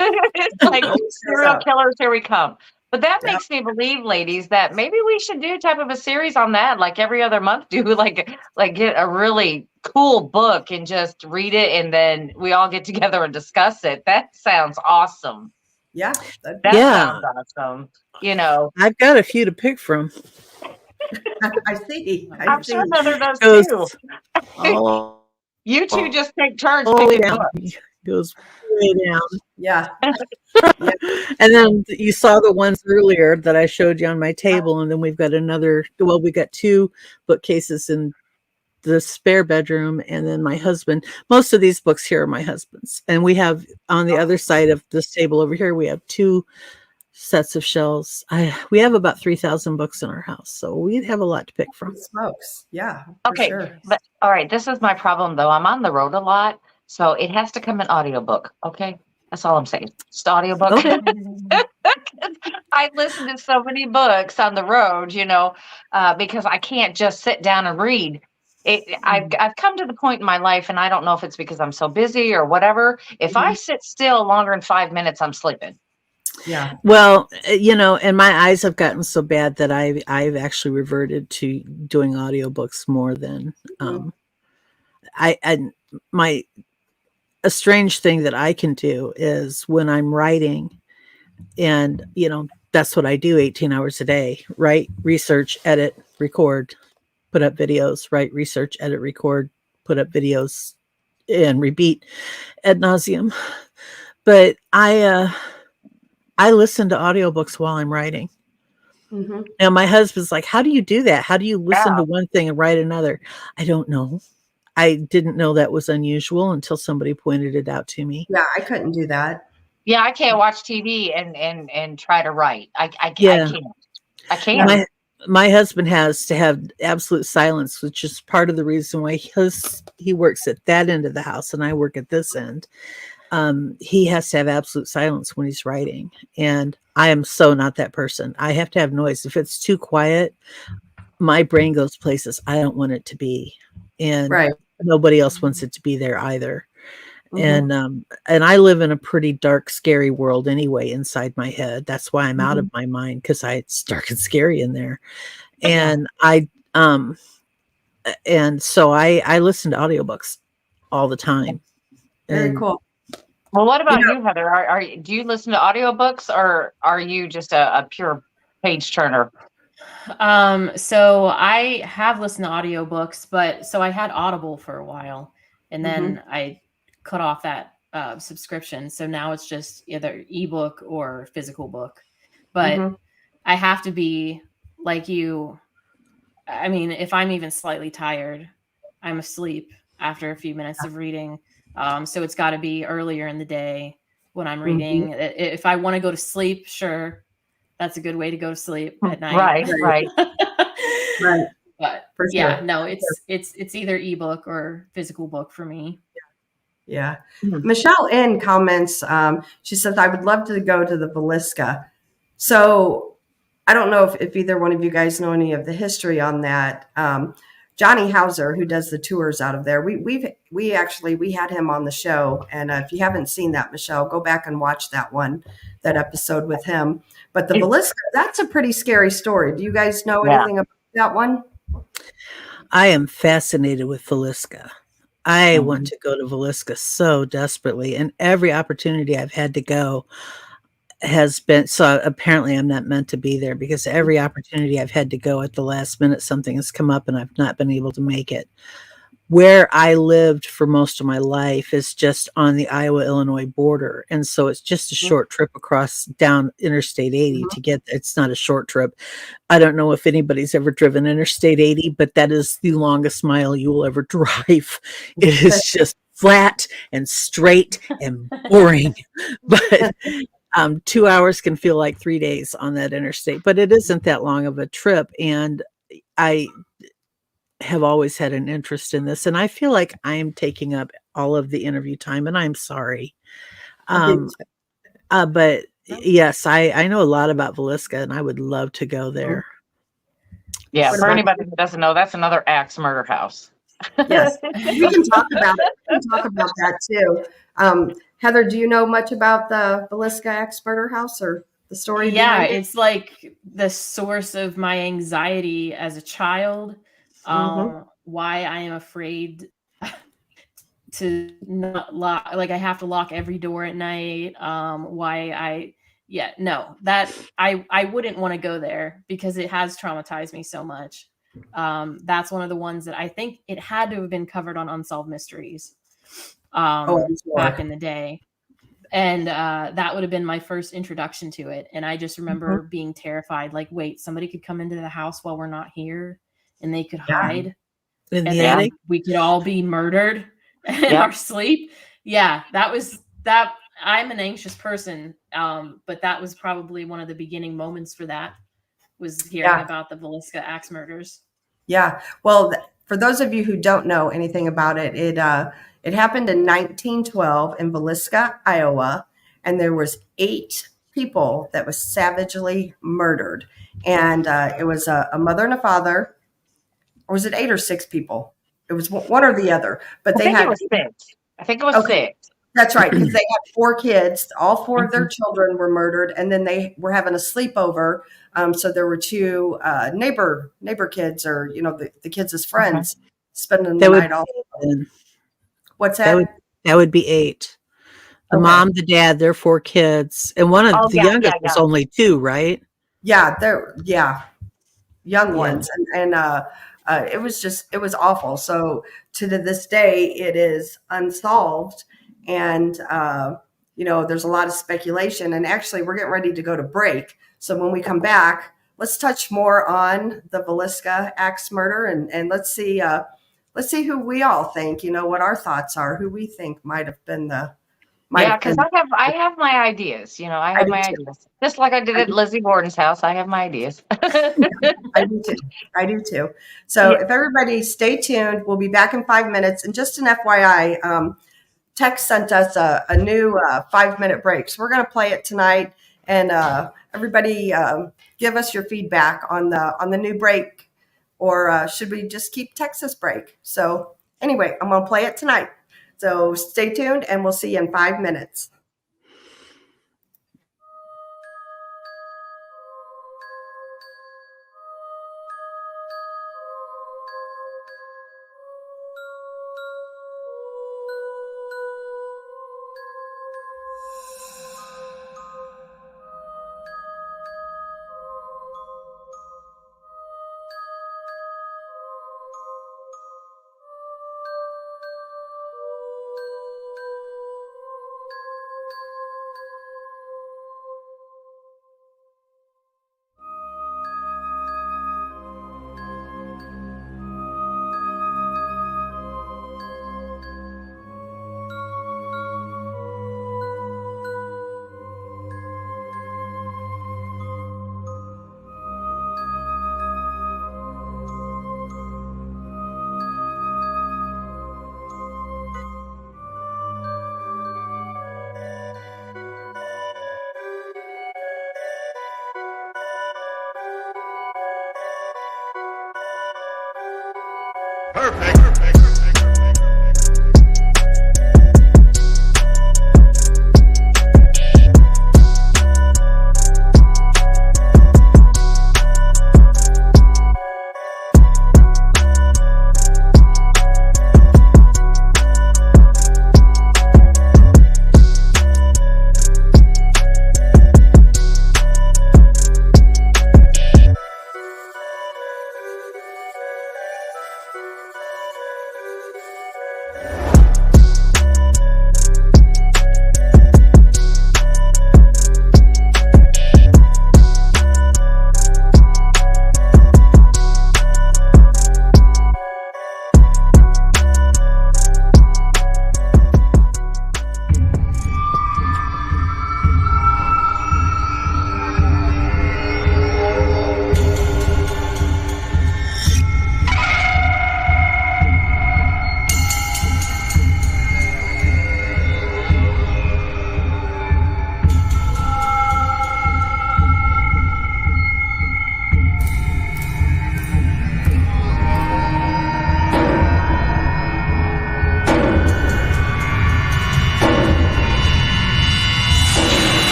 It's like serial killers, here we come. But that makes me believe, ladies, that maybe we should do type of a series on that, like every other month, do like get a really cool book and just read it, and then we all get together and discuss it. That sounds awesome. Yeah. That sounds awesome. You know, I've got a few to pick from. I see. I'm sure Heather does too. You two just take turns picking books. Goes way down. Yeah. And then you saw the ones earlier that I showed you on my table. And then we've got we got 2 bookcases in the spare bedroom. And then my husband, most of these books here are my husband's. And we have on the other side of this table over here, we have 2 sets of shelves. We have about 3,000 books in our house. So we have a lot to pick from. Smokes. Yeah. Okay. Sure. But all right. This is my problem though. I'm on the road a lot. So it has to come in audiobook. Okay. That's all I'm saying. Just audiobook. Okay. I listen to so many books on the road, because I can't just sit down and read. I've come to the point in my life, and I don't know if it's because I'm so busy or whatever. If I sit still longer than 5 minutes, I'm sleeping. Yeah. Well, and my eyes have gotten so bad that I've actually reverted to doing audiobooks more than a strange thing that I can do is when I'm writing, and that's what I do 18 hours a day: write, research, edit, record, put up videos, write, research, edit, record, put up videos, and repeat ad nauseum. But I listen to audiobooks while I'm writing. Mm-hmm. Now my husband's like, how do you do that? How do you listen to one thing and write another? I don't know. I didn't know that was unusual until somebody pointed it out to me. Yeah, I couldn't do that. Yeah, I can't watch TV and try to write. I Yeah. can't. I can't. My husband has to have absolute silence, which is part of the reason why he works at that end of the house and I work at this end. He has to have absolute silence when he's writing. And I am so not that person. I have to have noise. If it's too quiet, my brain goes places I don't want it to be. And nobody else wants it to be there either. Mm-hmm. And I live in a pretty dark, scary world anyway, inside my head. That's why I'm out of my mind, because it's dark and scary in there. And so I listen to audiobooks all the time. Very cool. Well, what about you, Heather? Do you listen to audiobooks, or are you just a pure page turner? So I have listened to audiobooks, but I had Audible for a while, and then I cut off that subscription. So now it's just either ebook or physical book. But I have to be like you. I mean, if I'm even slightly tired, I'm asleep after a few minutes of reading. So it's got to be earlier in the day when I'm reading. If I want to go to sleep, sure, that's a good way to go to sleep at night. Right. Right. But no, it's either ebook or physical book for me. Yeah. Michelle N comments, she says, I would love to go to the Villisca. So I don't know if either one of you guys know any of the history on that. Johnny Hauser, who does the tours out of there, we had him on the show. And if you haven't seen that, Michelle, go back and watch that episode with him. But the Villisca, that's a pretty scary story. Do you guys know anything about that one? I am fascinated with Villisca. I want to go to Villisca so desperately, and every opportunity I've had to go has been, so apparently I'm not meant to be there, because every opportunity I've had to go at the last minute, something has come up and I've not been able to make it. Where I lived for most of my life is just on the Iowa-Illinois border. And so it's just a short trip across down Interstate 80 to get, it's not a short trip. I don't know if anybody's ever driven Interstate 80, but that is the longest mile you will ever drive. It is just flat and straight and boring. But 2 hours can feel like 3 days on that interstate, but it isn't that long of a trip. And I have always had an interest in this, and I feel like I am taking up all of the interview time, and I'm sorry. But yes, I know a lot about Villisca, and I would love to go there. Yeah, for anybody who doesn't know, that's another axe murder house. Yes, we can talk about it. We can talk about that too. Heather, do you know much about the Villisca axe murder house, or the story? Yeah, it's like the source of my anxiety as a child. Why I am afraid to not lock, like I have to lock every door at night. I wouldn't want to go there because it has traumatized me so much. That's one of the ones that I think it had to have been covered on Unsolved Mysteries back in the day. And that would have been my first introduction to it. And I just remember being terrified, like, wait, somebody could come into the house while we're not here and they could hide. In the attic? We could all be murdered in our sleep. Yeah, that was that. I'm an anxious person, but that was probably one of the beginning moments for that, was hearing about the Villisca axe murders. Yeah. Well, for those of you who don't know anything about it, it happened in 1912 in Villisca, Iowa, and there was 8 people that was savagely murdered. And it was a mother and a father. Or was it 8 or 6 people? It was one or the other. But they had. It was 6. I think it was Okay. 6. That's right, because they had 4 kids. All 4 of their Mhm. children were murdered, and then they were having a sleepover. So there were 2 neighbor kids, or the kids as friends, spending the night all. What's that? That would be 8. The Okay. mom, the dad, their 4 kids, and one of the youngest was yeah. only 2, right? Yeah, young Yeah. ones, and it was awful. So to this day, it is unsolved, and there's a lot of speculation. And actually, we're getting ready to go to break. So when we come back, let's touch more on the Villisca axe murder, and let's see who we all think. What our thoughts are, who we think might have been the. Yeah, because I have my ideas. I have my ideas. Just like I did at Lizzie Borden's house, I have my ideas. I do too. So if everybody stay tuned, we'll be back in 5 minutes. And just an FYI, Tex sent us a new 5-minute break. So we're going to play it tonight. And everybody give us your feedback on the new break, or should we just keep Texas break? So anyway, I'm going to play it tonight. So stay tuned, and we'll see you in 5 minutes. Perfect.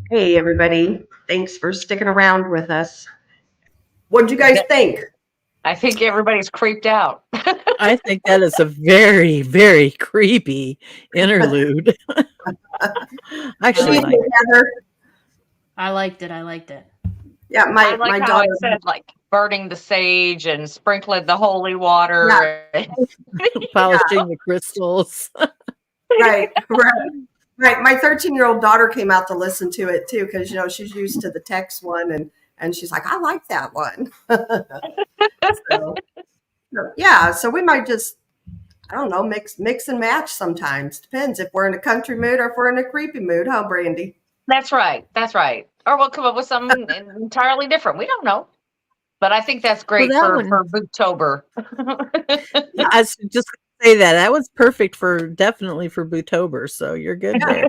Hey, everybody. Thanks for sticking around with us. What did you guys think? I think everybody's creeped out. I think that is a very, very creepy interlude. Actually, What do you think, Heather? I liked it. I liked it. Yeah, I my like how daughter. it said like burning the sage and sprinkling the holy water. polishing the crystals. Right. My 13-year-old daughter came out to listen to it too, because she's used to the text one, and she's like, I like that one. So we might just, I don't know, mix and match sometimes. Depends if we're in a country mood or if we're in a creepy mood, huh, Brandy? That's right. That's right. Or we'll come up with something entirely different. We don't know. But I think that's great Well, for that Booktober. I was just gonna say that was perfect definitely for Bootober. So you're good there.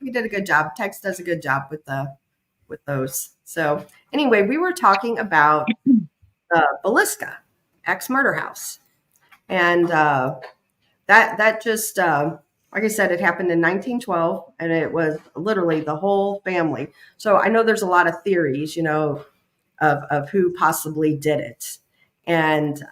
We did a good job. Tex does a good job with those. So anyway, we were talking about Villisca, ex-murder house. And that just, like I said, it happened in 1912, and it was literally the whole family. So I know there's a lot of theories, of who possibly did it. And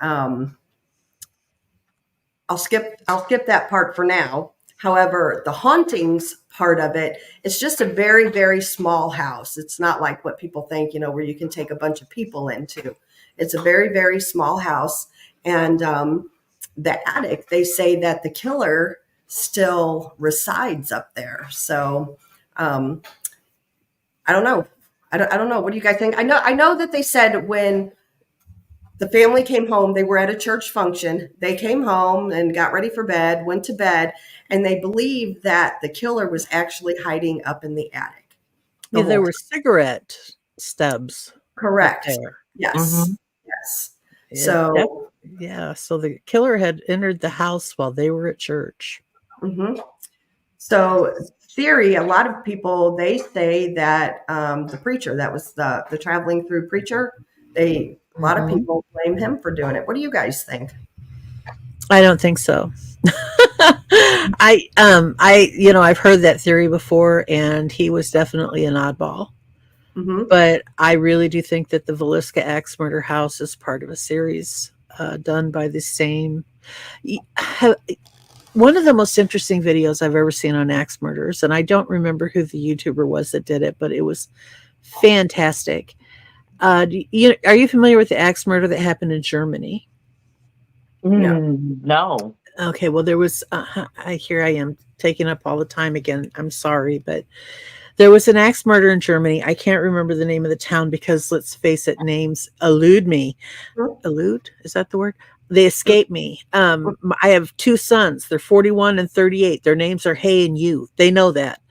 I'll skip that part for now. However, the hauntings part of it, it's just a very, very small house. It's not like what people think, where you can take a bunch of people into. It's a very, very small house. And the attic, they say that the killer still resides up there. So I don't know. I don't know. What do you guys think? I know that they said when the family came home, they were at a church function. They came home and got ready for bed, went to bed, and they believed that the killer was actually hiding up in the attic. Yeah, there were cigarette stubs. Correct. Yes. Mhm. Yes. Yeah, So so the killer had entered the house while they were at church. mhm. So theory, a lot of people, they say that the preacher, that was the traveling through preacher, a lot of people blame him for doing it. What do you guys think? I don't think so. I've heard that theory before, and he was definitely an oddball. Mm-hmm. But I really do think that the Villisca Axe Murder House is part of a series done by the same. One of the most interesting videos I've ever seen on axe murders, and I don't remember who the YouTuber was that did it, but it was fantastic. Are you familiar with the axe murder that happened in Germany? No. Okay, well, there was, here I am taking up all the time again. I'm sorry, but there was an axe murder in Germany. I can't remember the name of the town because, let's face it, names elude me. Elude? Is that the word? They escape me. I have two sons. They're 41 and 38. Their names are Hey and You. They know that.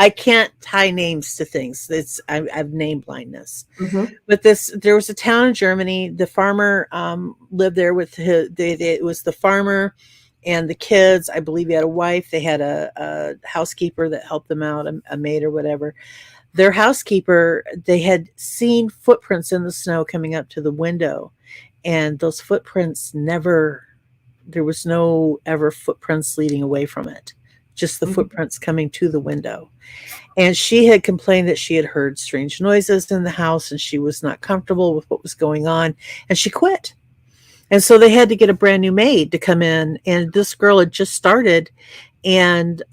I can't tie names to things. I have name blindness. Mm-hmm. But there was a town in Germany. The farmer lived there with it was the farmer and the kids. I believe he had a wife. They had a housekeeper that helped them out, a maid or whatever. Their housekeeper, they had seen footprints in the snow coming up to the window, and those footprints there was no ever footprints leading away from it, just the footprints coming to the window. And she had complained that she had heard strange noises in the house and she was not comfortable with what was going on, and she quit. And so they had to get a brand new maid to come in, and this girl had just started. And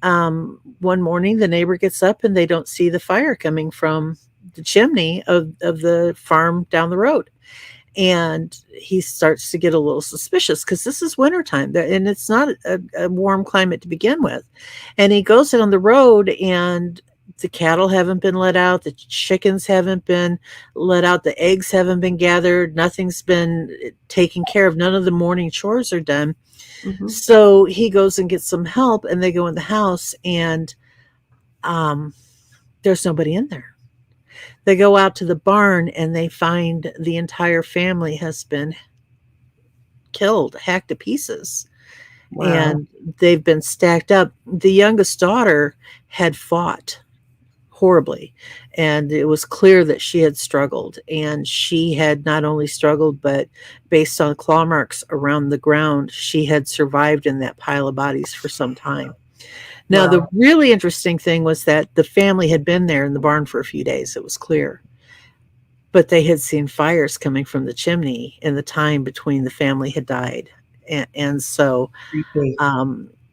one morning the neighbor gets up and they don't see the fire coming from the chimney of the farm down the road. And he starts to get a little suspicious because this is wintertime and it's not a warm climate to begin with. And he goes down the road and the cattle haven't been let out. The chickens haven't been let out. The eggs haven't been gathered. Nothing's been taken care of. None of the morning chores are done. Mm-hmm. So he goes and gets some help, and they go in the house, and there's nobody in there. They go out to the barn, and they find the entire family has been killed, hacked to pieces. Wow. And they've been stacked up. The youngest daughter had fought horribly. And it was clear that she had struggled. And she had not only struggled, but based on claw marks around the ground, she had survived in that pile of bodies for some time. Now, the really interesting thing was that the family had been there in the barn for a few days. It was clear. But they had seen fires coming from the chimney in the time between the family had died. And so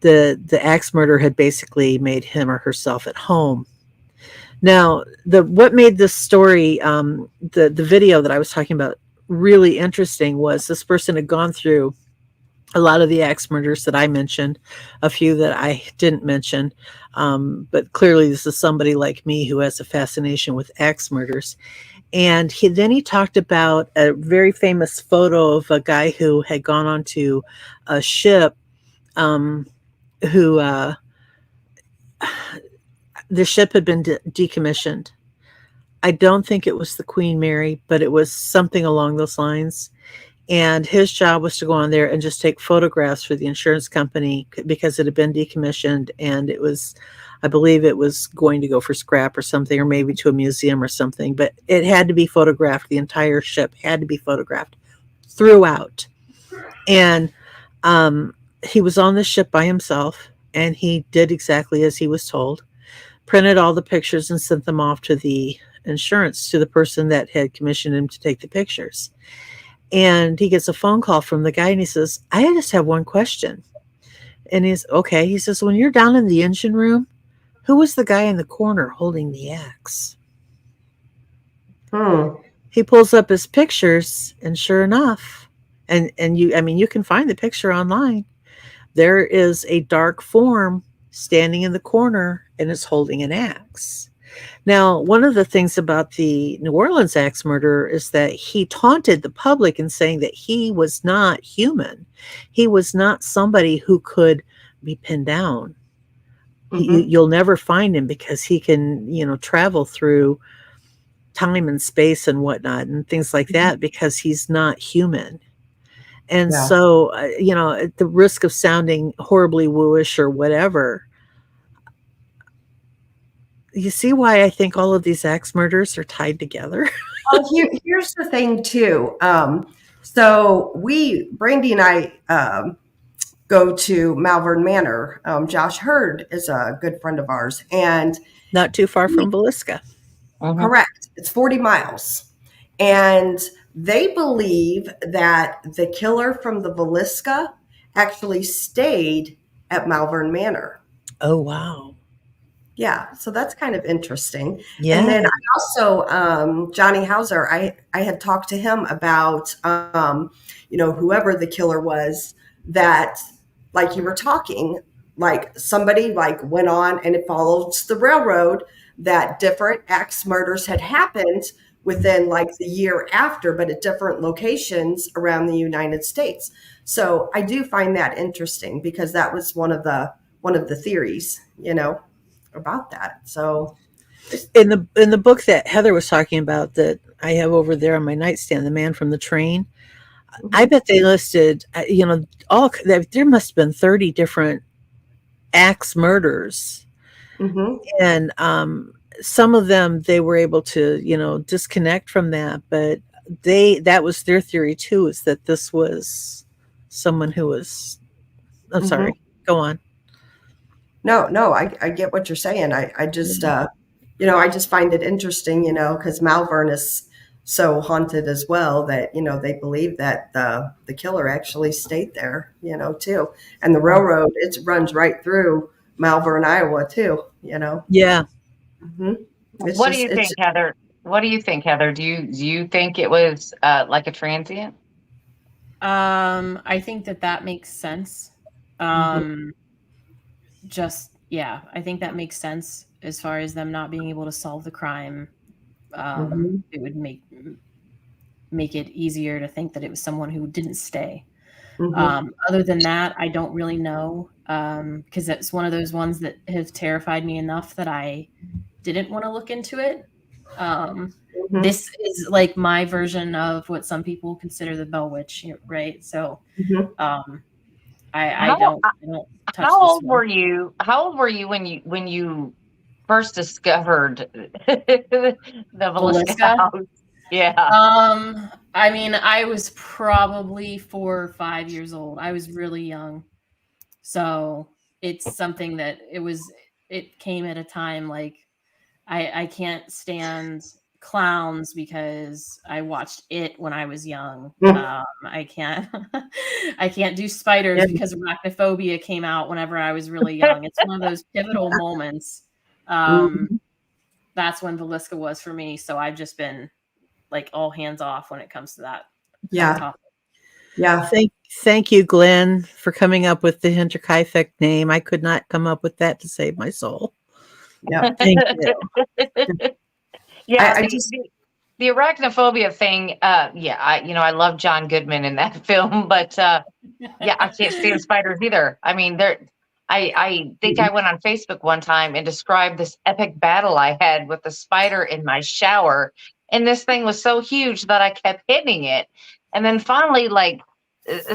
the axe murder had basically made him or herself at home. Now, what made this story, the video that I was talking about, really interesting was this person had gone through a lot of the axe murders that I mentioned, a few that I didn't mention. But clearly this is somebody like me who has a fascination with axe murders. And then he talked about a very famous photo of a guy who had gone onto a ship, the ship had been decommissioned. I don't think it was the Queen Mary, but it was something along those lines. And his job was to go on there and just take photographs for the insurance company because it had been decommissioned, and it was, I believe it was going to go for scrap or something, or maybe to a museum or something, but it had to be photographed. The entire ship had to be photographed throughout. And he was on the ship by himself, and he did exactly as he was told, printed all the pictures and sent them off to the insurance, to the person that had commissioned him to take the pictures. And he gets a phone call from the guy, and he says, I just have one question. And he's okay. He says, when you're down in the engine room, who was the guy in the corner holding the axe? He pulls up his pictures, and sure enough, and you can find the picture online. There is a dark form standing in the corner, and is holding an axe. Now, one of the things about the New Orleans axe murder is that he taunted the public in saying that he was not human. He was not somebody who could be pinned down. You'll never find him because he can, travel through time and space and whatnot and things like that because he's not human. And so, at the risk of sounding horribly wooish or whatever, you see why I think all of these axe murders are tied together? Here's the thing, too. So Brandy and I go to Malvern Manor. Josh Hurd is a good friend of ours. And not too far from Villisca. Correct. It's 40 miles. And they believe that the killer from the Villisca actually stayed at Malvern Manor. Oh, wow. Yeah, so that's kind of interesting. Yeah. And then I also, Johnny Hauser, I had talked to him about, whoever the killer was, that, like you were talking, like somebody went on and it follows the railroad, that different axe murders had happened within the year after, but at different locations around the United States. So I do find that interesting because that was one of the theories, about that. So in the book that Heather was talking about that I have over there on my nightstand, The Man from the Train, I bet they listed, there must have been 30 different axe murders. And some of them they were able to, disconnect from that, but that was their theory too, is that this was someone who was, I'm sorry, go on. No, I get what you're saying. I just, I just find it interesting, because Malvern is so haunted as well that, they believe that the killer actually stayed there, too. And the railroad, it runs right through Malvern, Iowa, too, Yeah. What do you think, Heather? What do you think, Heather? Do you think it was like a transient? I think that makes sense. I think that makes sense as far as them not being able to solve the crime. It would make it easier to think that it was someone who didn't stay. Other than that, I don't really know, because it's one of those ones that have terrified me enough that I didn't want to look into it. This is like my version of what some people consider the Bell Witch, right? So I don't touch How this old one. were you? How old were you when you first discovered the Villisca Villisca? house? Yeah. I mean, I was probably 4 or 5 years old. I was really young. So it's something that it came at a time like I can't stand clowns because I watched it when I was young. I can't I can't do spiders because arachnophobia came out whenever I was really young. It's one of those pivotal moments. That's when Villisca was for me. So I've just been like all hands off when it comes to that topic. Yeah. Thank you, Glenn, for coming up with the Hinterkaifeck name. I could not come up with that to save my soul. Yeah. Thank you. Yeah, I the arachnophobia thing. I love John Goodman in that film, but I can't stand spiders either. I mean, I think I went on Facebook one time and described this epic battle I had with the spider in my shower, and this thing was so huge that I kept hitting it, and then finally, like,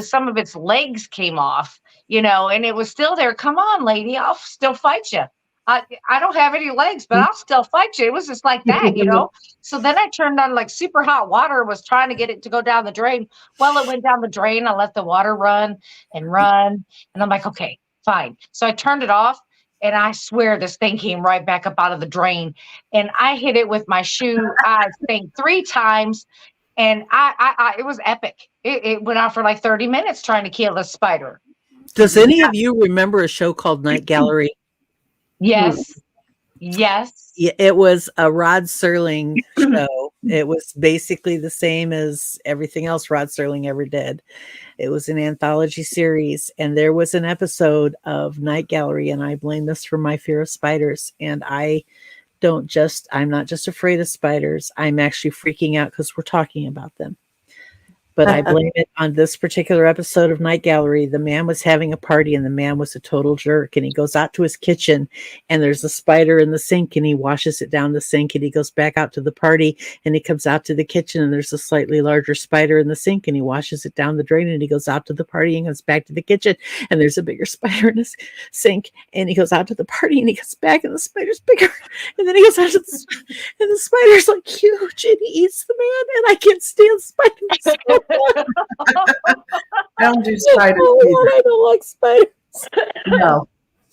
some of its legs came off, and it was still there. Come on, lady, I'll still fight you. I don't have any legs, but I'll still fight you. It was just like that. So then I turned on like super hot water, was trying to get it to go down the drain. Well, it went down the drain. I let the water run. And I'm like, okay, fine. So I turned it off, and I swear this thing came right back up out of the drain. And I hit it with my shoe, I think 3 times. And it was epic. It went on for like 30 minutes trying to kill this spider. Does any of you remember a show called Night Gallery? Yes. Yes. Yeah, it was a Rod Serling show. It was basically the same as everything else Rod Serling ever did. It was an anthology series, and there was an episode of Night Gallery, and I blame this for my fear of spiders. And I'm not just afraid of spiders. I'm actually freaking out because we're talking about them. But I blame it on this particular episode of Night Gallery. The man was having a party, and the man was a total jerk. And he goes out to his kitchen, and there's a spider in the sink, and he washes it down the sink, and he goes back out to the party, and he comes out to the kitchen, and there's a slightly larger spider in the sink, and he washes it down the drain, and he goes out to the party and comes back to the kitchen, and there's a bigger spider in his sink, and he goes out to the party, and he comes back, and the spider's bigger, and then he goes out to and the spider's like huge, and he eats the man, and I can't stand spiders. I don't do spiders. I don't like spiders. No.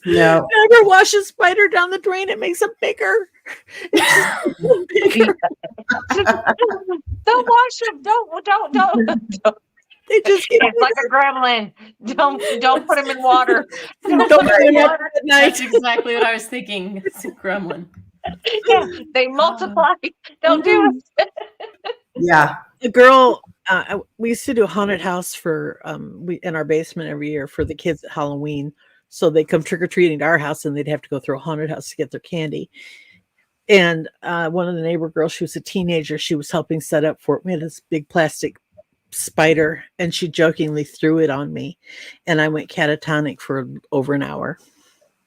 Never wash a spider down the drain. It makes them bigger. Bigger. Don't wash them. Don't. They just get It's like a gremlin. Don't put them in water. Don't put them in water at night. That's exactly what I was thinking. It's a gremlin. Yeah, they multiply. Don't do it. Yeah. The girl, we used to do a haunted house for in our basement every year for the kids at Halloween. So they come trick or treating to our house, and they'd have to go through a haunted house to get their candy. And one of the neighbor girls, she was a teenager. She was helping set up for it. We had this big plastic spider, and she jokingly threw it on me, and I went catatonic for over an hour.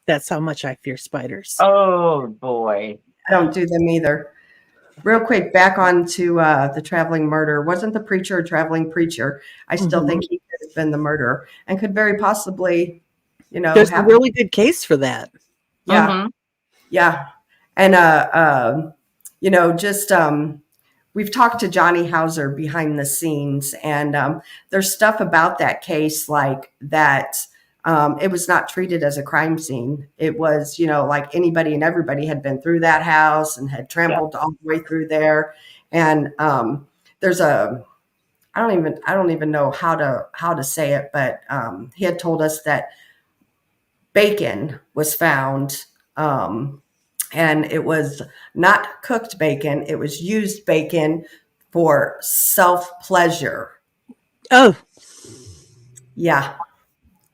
That's how much I fear spiders. Oh boy, I don't do them either. Real quick, back on to the traveling murder. Wasn't the preacher a traveling preacher? I still think he could have been the murderer, and could very possibly, there's a really good case for that. Yeah, yeah, and we've talked to Johnny Hauser behind the scenes, and there's stuff about that case like that. It was not treated as a crime scene. It was, like anybody and everybody had been through that house and had trampled all the way through there. And there's I don't even know how to say it, but he had told us that bacon was found, and it was not cooked bacon. It was used bacon for self-pleasure. Oh, yeah.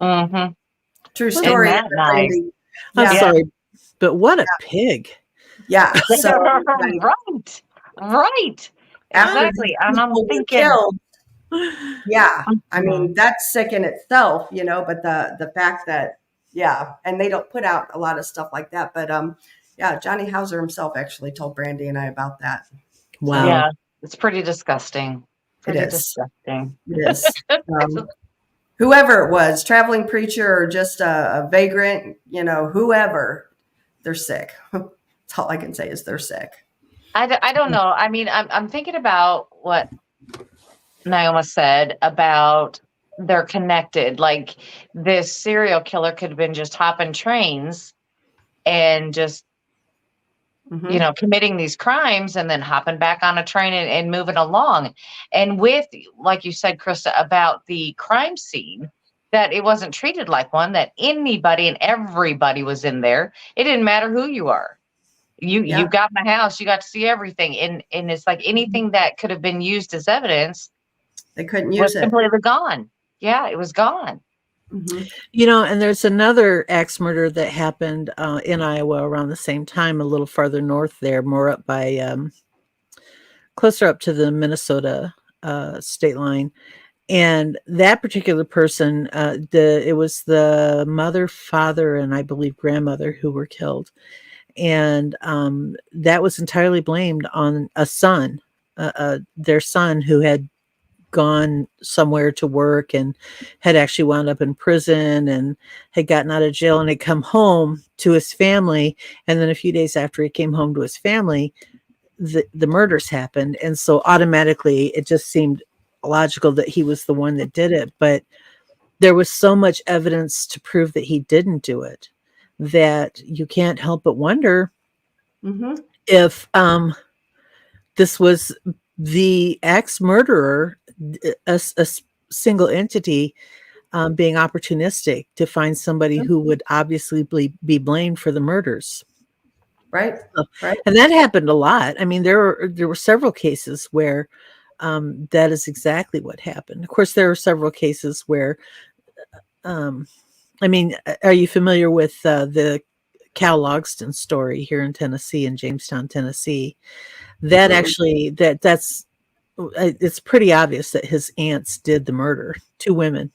Mm-hmm. True story. Nice. I'm sorry, but what a pig. Yeah. So, right. Exactly. And I'm thinking, killed. Yeah. I mean, that's sick in itself, but the fact that, and they don't put out a lot of stuff like that. But Johnny Hauser himself actually told Brandy and I about that. Wow. Yeah, it's pretty disgusting. It is. Disgusting. It is. Whoever it was, traveling preacher or just a vagrant, whoever, they're sick. That's all I can say is they're sick. I don't know. I mean, I'm thinking about what Neoma said about they're connected. Like this serial killer could have been just hopping trains and just, Mhm. committing these crimes and then hopping back on a train and moving along. And with, like you said, Krista, about the crime scene, that it wasn't treated like one, that anybody and everybody was in there. It didn't matter who you are. You got my house, you got to see everything. And it's like anything that could have been used as evidence They couldn't was use it. completely gone. Yeah, it was gone. Mhm. And there's another axe murder that happened in Iowa around the same time, a little farther north there, more up by closer up to the Minnesota state line. And that particular person, it was the mother, father, and I believe grandmother who were killed. And that was entirely blamed on a son, their son, who had gone somewhere to work and had actually wound up in prison and had gotten out of jail and had come home to his family. And then a few days after he came home to his family, the murders happened. And so automatically it just seemed logical that he was the one that did it. But there was so much evidence to prove that he didn't do it that you can't help but wonder Mhm. if this was the ex-murderer, a single entity, being opportunistic to find somebody who would obviously be blamed for the murders. Right. Right. And that happened a lot. I mean, there were several cases where that is exactly what happened. Of course, there are several cases where, I mean, are you familiar with the Cal Logston story here in Tennessee, in Jamestown, Tennessee? That actually, that's it's pretty obvious that his aunts did the murder, 2 women.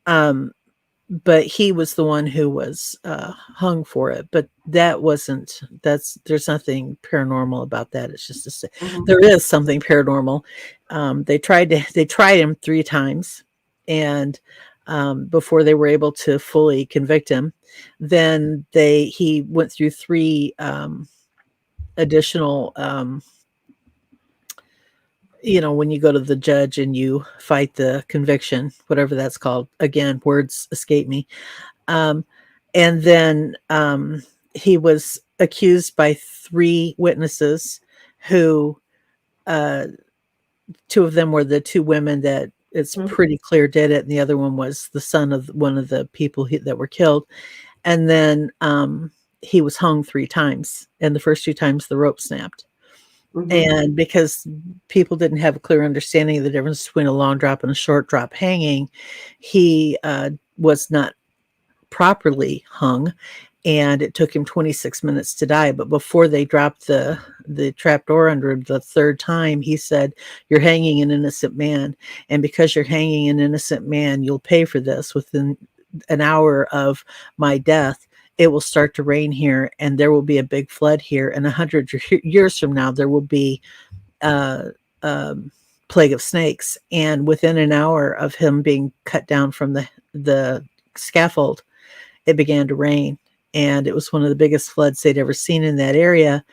But he was the one who was hung for it. But there's nothing paranormal about that. It's just there is something paranormal. They tried him 3 times, and before they were able to fully convict him, then he went through 3 additional. When you go to the judge and you fight the conviction, whatever that's called, again, words escape me. And then he was accused by 3 witnesses who, 2 of them were the 2 women that it's pretty clear did it. And the other one was the son of one of the people that were killed. And then he was hung 3 times. And the first 2 times the rope snapped. And because people didn't have a clear understanding of the difference between a long drop and a short drop hanging, he was not properly hung, and it took him 26 minutes to die. But before they dropped the trap door under him the 3rd time, he said, "You're hanging an innocent man. And because you're hanging an innocent man, you'll pay for this. Within an hour of my death, it will start to rain here, and there will be a big flood here. And 100 years from now, there will be a plague of snakes." And within an hour of him being cut down from the scaffold, it began to rain. And it was one of the biggest floods they'd ever seen in that area.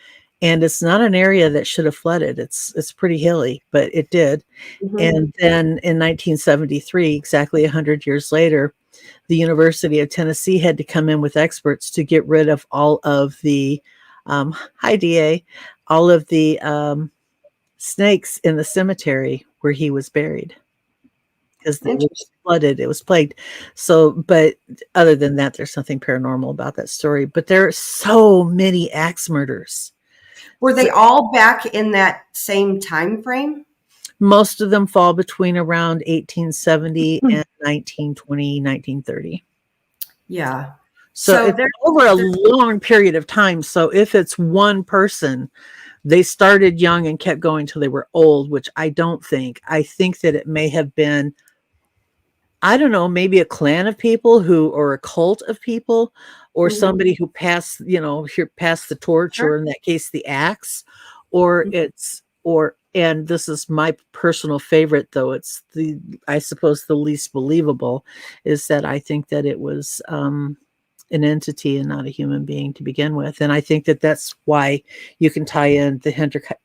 And it's not an area that should have flooded. It's pretty hilly, but it did. And then in 1973, exactly 100 years later, the University of Tennessee had to come in with experts to get rid of all of the, hi DA, all of the snakes in the cemetery where he was buried. Because it was flooded, it was plagued. So, but other than that, there's something paranormal about that story. But there are so many axe murders. Were they all back in that same time frame? Most of them fall between around 1870 and 1920, 1930. Yeah. So it's over a long period of time. So if it's one person, they started young and kept going till they were old, which I don't think. I think that it may have been, I don't know, maybe a clan of people or a cult of people, or somebody who passed the torch, or in that case, the axe, and this is my personal favorite, though it's I suppose the least believable, is that I think that it was an entity and not a human being to begin with. And I think that that's why you can tie in the Hinterkaifeck.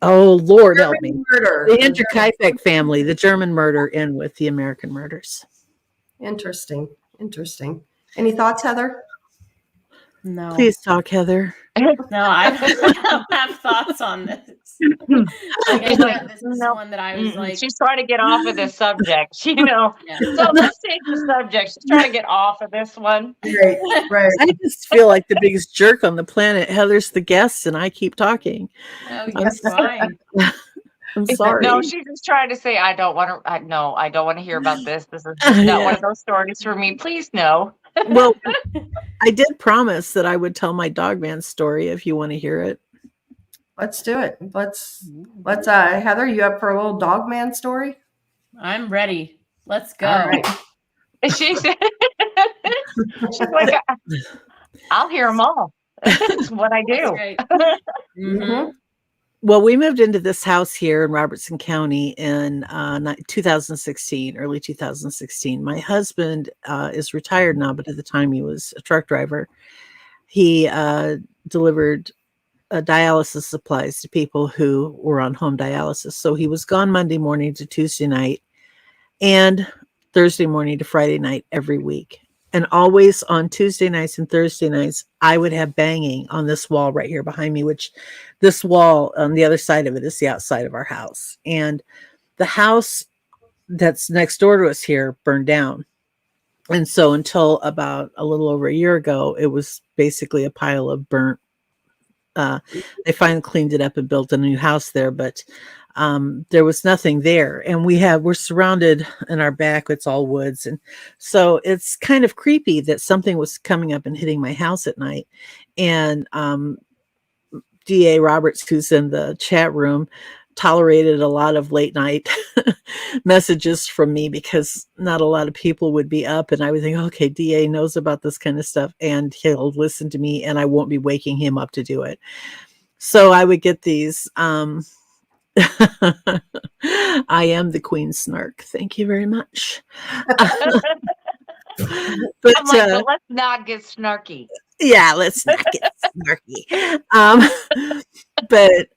Oh, Lord help me. Murder. The Hinterkaifeck family, the German murder, in with the American murders. Interesting. Any thoughts, Heather? No. Please talk, Heather. No, I don't have thoughts on this. Like I said, this is one that I was like, she's trying to get off of this subject, Yeah. So let's change the subject. She's trying to get off of this one. Right. I just feel like the biggest jerk on the planet. Heather's the guest, and I keep talking. Oh, you're fine. I'm sorry. No, she's just trying to say, I don't want to hear about this. This is just not one of those stories for me. Please, no. Well, I did promise that I would tell my Dogman story if you want to hear it. Let's do it. Let's Heather, you up for a little Dogman story? I'm ready. Let's go. All right. She's like, I'll hear them all. That's what I do. Mm-hmm. Well, we moved into this house here in Robertson County in 2016, early 2016. My husband is retired now, but at the time he was a truck driver. He delivered dialysis supplies to people who were on home dialysis. So he was gone Monday morning to Tuesday night and Thursday morning to Friday night every week. And always on Tuesday nights and Thursday nights, I would have banging on this wall right here behind me, which this wall on the other side of it is the outside of our house. And the house that's next door to us here burned down. And so until about a little over a year ago, it was basically a pile of burnt. They finally cleaned it up and built a new house there, but there was nothing there. And we're surrounded in our back. It's all woods. And so it's kind of creepy that something was coming up and hitting my house at night. And DA Roberts, who's in the chat room, tolerated a lot of late night messages from me because not a lot of people would be up. And I would think, okay, DA knows about this kind of stuff and he'll listen to me and I won't be waking him up to do it. So I would get these, I am the Queen Snark. Thank you very much. But I'm like, well, let's not get snarky. Yeah, let's not get snarky. But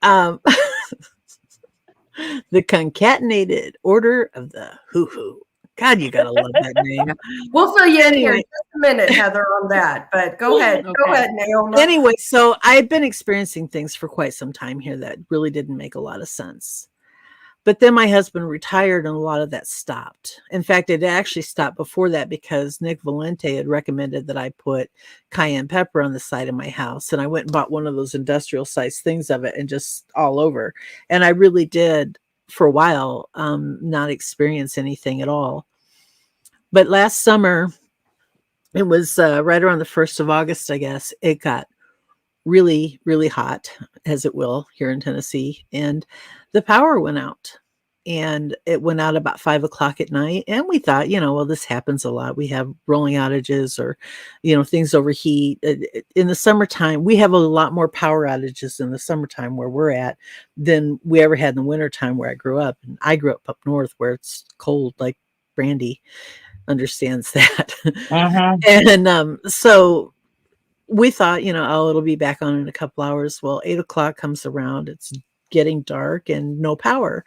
the Concatenated Order of the Hoo-Hoo. God, you gotta love that name. We'll fill you in here in just a minute, Heather, on that. But go ahead. Okay. Go ahead, Neoma. Anyway, so I've been experiencing things for quite some time here that really didn't make a lot of sense. But then my husband retired and a lot of that stopped. In fact, it actually stopped before that because Nick Valente had recommended that I put cayenne pepper on the side of my house. And I went and bought one of those industrial sized things of it and just all over. And I really did for a while not experience anything at all. But last summer, it was right around the 1st of August, I guess, it got really, really hot, as it will here in Tennessee. And the power went out. And it went out about 5 o'clock at night. And we thought, well, this happens a lot. We have rolling outages or, things overheat. In the summertime, we have a lot more power outages in the summertime where we're at than we ever had in the wintertime where I grew up. And I grew up north where it's cold, like Brandy understands that. Uh-huh. And so we thought, it'll be back on in a couple hours. Well, 8 o'clock comes around. It's getting dark and no power.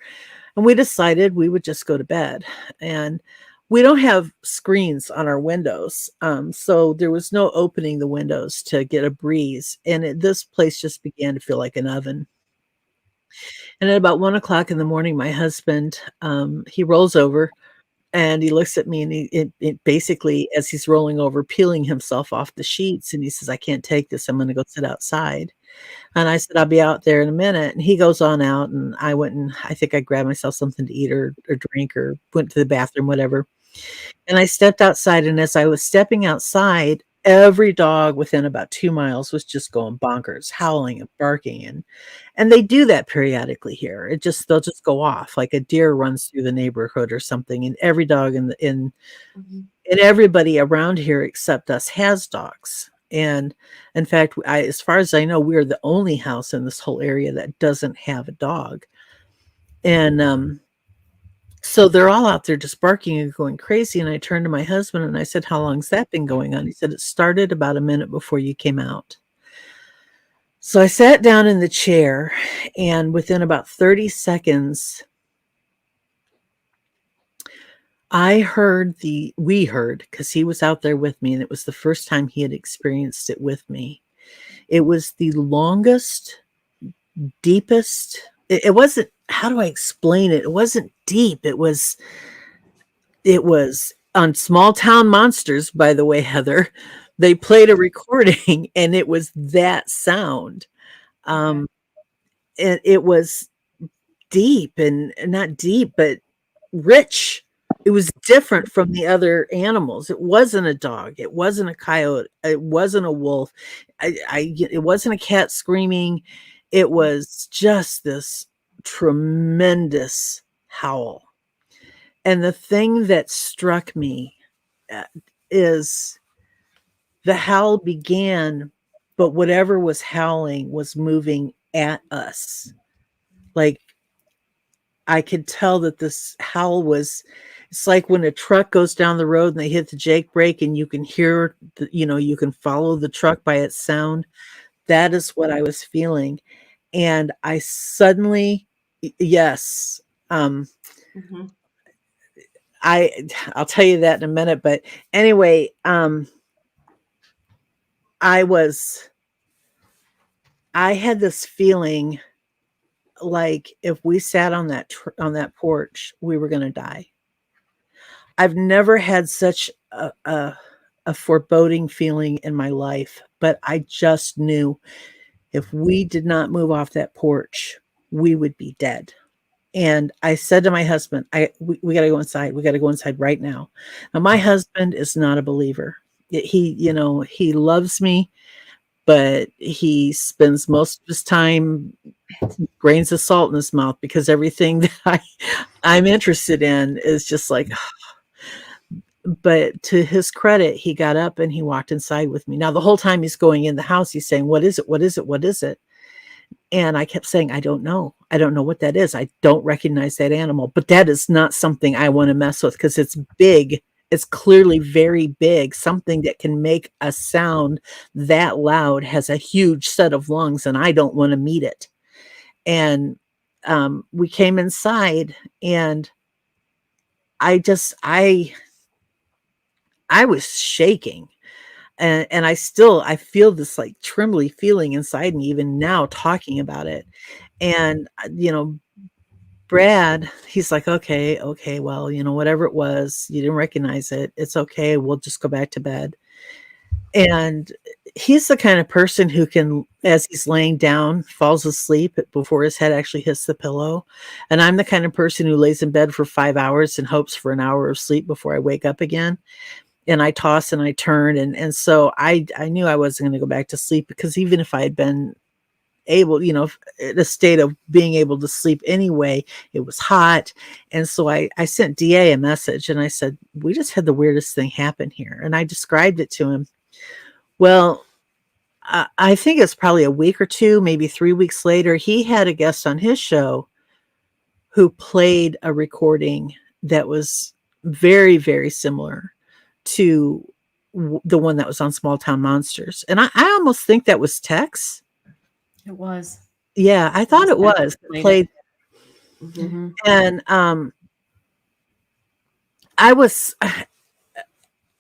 And we decided we would just go to bed. And we don't have screens on our windows. So there was no opening the windows to get a breeze. And this place just began to feel like an oven. And at about 1 o'clock in the morning, my husband, he rolls over and he looks at me and it basically, as he's rolling over, peeling himself off the sheets. And he says, I can't take this. I'm going to go sit outside. And I said, I'll be out there in a minute. And he goes on out and I went and I think I grabbed myself something to eat or drink or went to the bathroom, whatever. And I stepped outside. And as I was stepping outside, every dog within about 2 miles was just going bonkers, howling and barking. And they do that periodically here. They'll just go off like a deer runs through the neighborhood or something. And every dog and everybody around here except us has dogs. And in fact, as far as I know, we're the only house in this whole area that doesn't have a dog. And So they're all out there just barking and going crazy. And I turned to my husband and I said, how long's that been going on? He said, it started about a minute before you came out. So I sat down in the chair, and within about 30 seconds, we heard, because he was out there with me, and it was the first time he had experienced it with me. It was the longest, deepest, it wasn't, how do I explain it? It wasn't deep. It was on Small Town Monsters, by the way, Heather. They played a recording and it was that sound. It was deep, and not deep, but rich. It was different from the other animals. It wasn't a dog. It wasn't a coyote. It wasn't a wolf. It wasn't a cat screaming. It was just this tremendous howl. And the thing that struck me is the howl began, but whatever was howling was moving at us. Like, I could tell that this howl was, it's like when a truck goes down the road and they hit the Jake brake and you can hear, you can follow the truck by its sound. That is what I was feeling. And I suddenly, yes, Mm-hmm. I'll tell you that in a minute. But anyway, I had this feeling like if we sat on that porch, we were going to die. I've never had such a foreboding feeling in my life, but I just knew if we did not move off that porch, we would be dead. And I said to my husband, we got to go inside. We got to go inside right now. Now, my husband is not a believer. He loves me, but he spends most of his time grains of salt in his mouth because everything that I'm interested in is just like, but to his credit, he got up and he walked inside with me. Now, the whole time he's going in the house, he's saying, what is it? What is it? What is it? And I kept saying, I don't know. I don't know what that is. I don't recognize that animal, but that is not something I want to mess with because it's big. It's clearly very big. Something that can make a sound that loud has a huge set of lungs, and I don't want to meet it. And we came inside, and I was shaking. And I feel this like trembly feeling inside me, even now talking about it. And, Brad, he's like, okay, well, whatever it was, you didn't recognize it. It's okay. We'll just go back to bed. And he's the kind of person who can, as he's laying down, falls asleep before his head actually hits the pillow. And I'm the kind of person who lays in bed for 5 hours and hopes for an hour of sleep before I wake up again. And I toss and I turn. And so I knew I wasn't going to go back to sleep because even if I had been able, in a state of being able to sleep anyway, it was hot. And so I sent DA a message and I said, we just had the weirdest thing happen here. And I described it to him. Well, I think it's probably a week or two, maybe 3 weeks later, he had a guest on his show who played a recording that was very, very similar to the one that was on Small Town Monsters. And I almost think that was Tex. It was. Yeah, I thought it was. Played. Mm-hmm. And I was,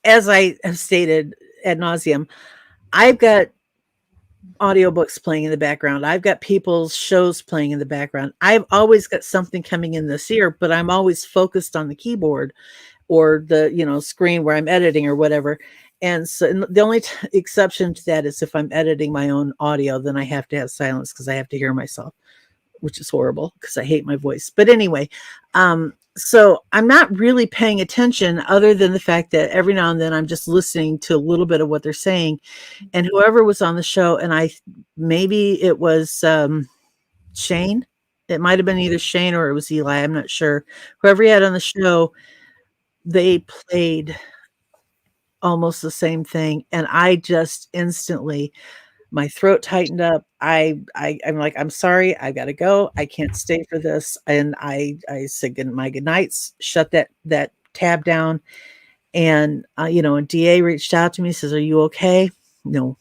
as I have stated ad nauseum, I've got audiobooks playing in the background. I've got people's shows playing in the background. I've always got something coming in this ear, but I'm always focused on the keyboard or the screen where I'm editing or whatever. And so the only exception to that is if I'm editing my own audio, then I have to have silence because I have to hear myself, which is horrible because I hate my voice. But anyway, so I'm not really paying attention other than the fact that every now and then I'm just listening to a little bit of what they're saying. And whoever was on the show, and maybe it was Shane. It might have been either Shane or it was Eli. I'm not sure. Whoever he had on the show, they played almost the same thing. And I just instantly, My throat tightened up. I'm like, I'm sorry, I gotta go. I can't stay for this. And I said my goodnights, shut that tab down. And and DA reached out to me, says, "Are you okay?" No,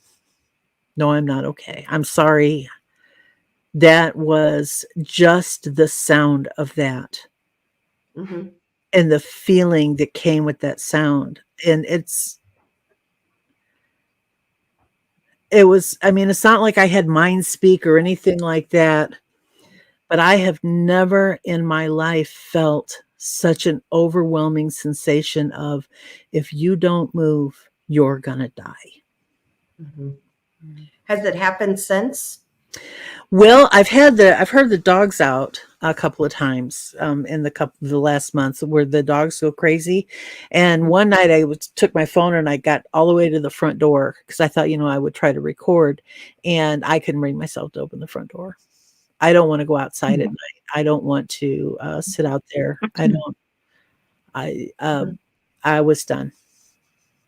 I'm not okay. I'm sorry. That was just the sound of that. Mm-hmm. And the feeling that came with that sound. And it was, it's not like I had mind speak or anything like that, but I have never in my life felt such an overwhelming sensation of, if you don't move, you're gonna die. Mm-hmm. Has it happened since? Well, I've heard the dogs out a couple of times in the last months where the dogs go crazy. And one night I took my phone and I got all the way to the front door because I thought, I would try to record, and I couldn't bring myself to open the front door. I don't want to go outside at night. I don't want to sit out there. I don't. I was done.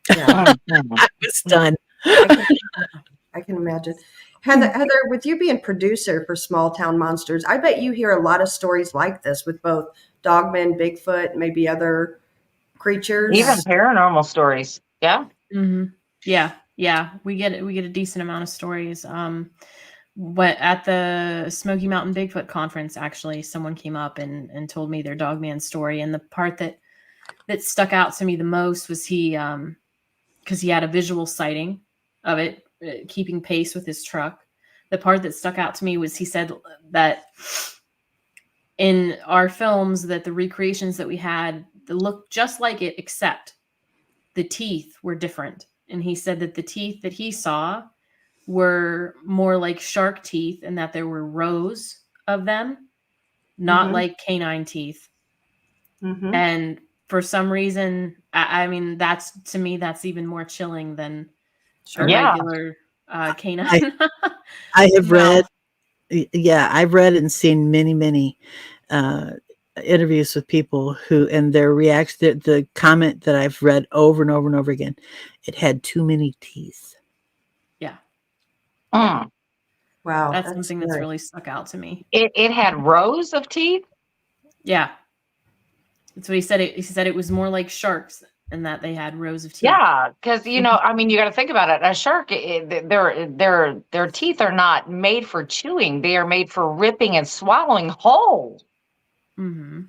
Yeah. I was done. I can imagine. Heather, with you being producer for Small Town Monsters, I bet you hear a lot of stories like this with both Dogman, Bigfoot, maybe other creatures. Even paranormal stories. Yeah. Mm-hmm. Yeah. We get a decent amount of stories. At the Smoky Mountain Bigfoot conference, actually, someone came up and told me their Dogman story. And the part that stuck out to me the most was because he had a visual sighting of it keeping pace with his truck. The part that stuck out to me was he said that in our films that the recreations that we had looked just like it, except the teeth were different. And he said that the teeth that he saw were more like shark teeth and that there were rows of them, not like canine teeth. Mm-hmm. And for some reason, that's, to me, that's even more chilling than a regular canine. I have read, I've read and seen many interviews with people who, and their reaction, the comment that I've read over and over and over again, it had too many teeth. Yeah. Wow. That's something that's really stuck out to me. It had rows of teeth? Yeah. That's what he said. He said it was more like sharks and that they had rows of teeth. Yeah, because you got to think about it. A shark, their teeth are not made for chewing; they are made for ripping and swallowing whole. Mm-hmm.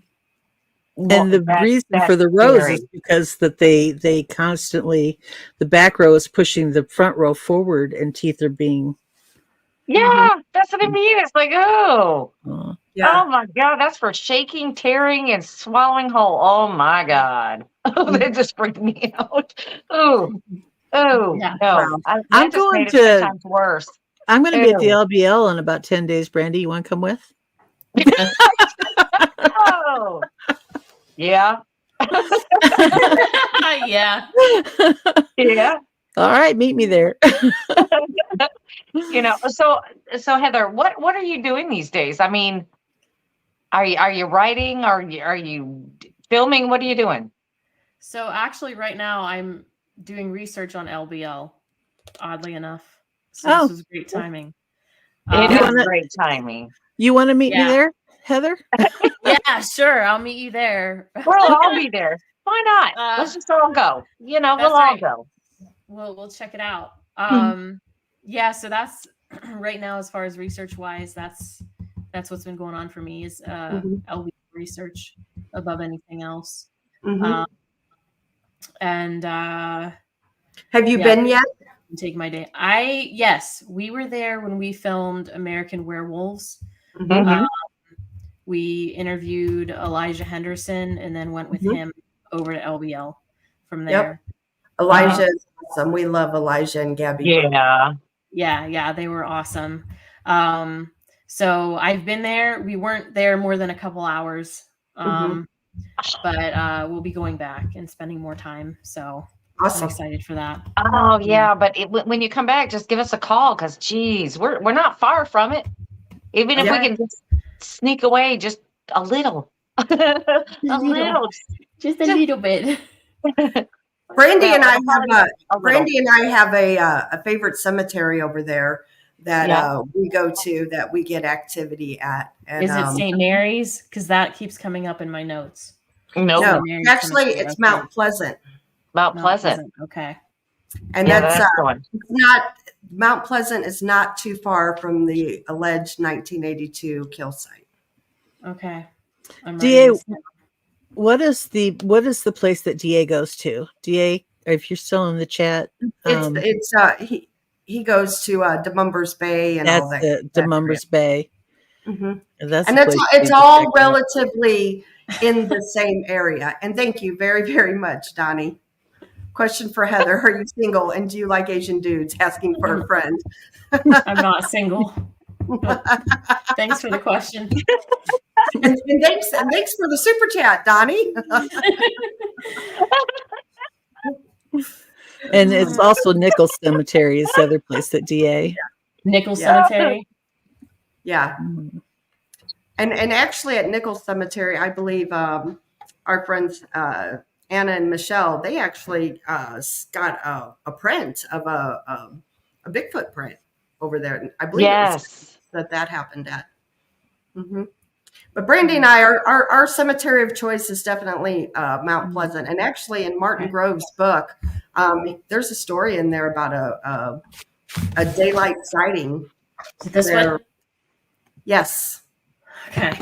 And the reason for the rows is because that they constantly, the back row is pushing the front row forward, and teeth are being. Yeah, that's what I mean. It's like, oh my God, that's for shaking, tearing, and swallowing whole. Oh my God. That just freaked me out. No. Wow. I'm going to 10 times worse. I'm going to be at the LBL in about 10 days. Brandy, you want to come with? Oh. Yeah. Yeah. Yeah. All right, meet me there. So Heather, what are you doing these days? I mean, are you writing? Are you filming? What are you doing? So actually right now I'm doing research on LBL, oddly enough. So this was great timing. It is great timing. You want to meet me there, Heather? Yeah, sure. I'll meet you there. We'll all be there. Why not? Let's just all go. We'll all go. We'll check it out. Yeah, so that's right now as far as research wise, that's what's been going on for me is LB research above anything else. And have you been yet? Take my day. Yes, we were there when we filmed American Werewolves. We interviewed Elijah Henderson and then went with him over to LBL from there. Yep. Elijah is awesome. We love Elijah and Gabby. Yeah, they were awesome. So I've been there. We weren't there more than a couple hours, but we'll be going back and spending more time. So awesome. I'm excited for that. Oh yeah, but when you come back, just give us a call because geez, we're not far from it. Even if we can just sneak away just a little, just a little bit. Brandy Well, and I it'll probably have a little. Brandy and I have a favorite cemetery over there that Yeah. we go to that we get activity at. And Is it St. Mary's? Because that keeps coming up in my notes. Nope. no, St. Mary's actually Cemetery, it's okay. Mount Pleasant, Mount Mount Pleasant. Okay. and Yeah, that's that's the one. it's not Mount Pleasant is not too far from the alleged 1982 kill site. Okay. I'm DA, writing this down. what is the place that DA goes to? DA, if you're still in the chat, He goes to DeMumbers Bay and all that's that. the DeMumbers Bay. Mhm. That's And the place it's you all check out. relatively in the same area. And thank you very, very much, Donnie. Question for Heather: are you single and do you like Asian dudes? Asking for a friend. I'm not single. But thanks for the question. And thanks for the super chat, Donnie. And it's also Nichols Cemetery is the other place that DA. Nichols Yeah. Cemetery. Yeah. And actually at Nichols Cemetery, I believe our friends Anna and Michelle, they actually got a print of a Bigfoot print over there. I believe it was that happened at. Mm-hmm. But Brandy and I, our cemetery of choice is definitely Mount Pleasant. And actually in Martin Grove's book, there's a story in there about a daylight sighting. Is it this one? Yes. Okay.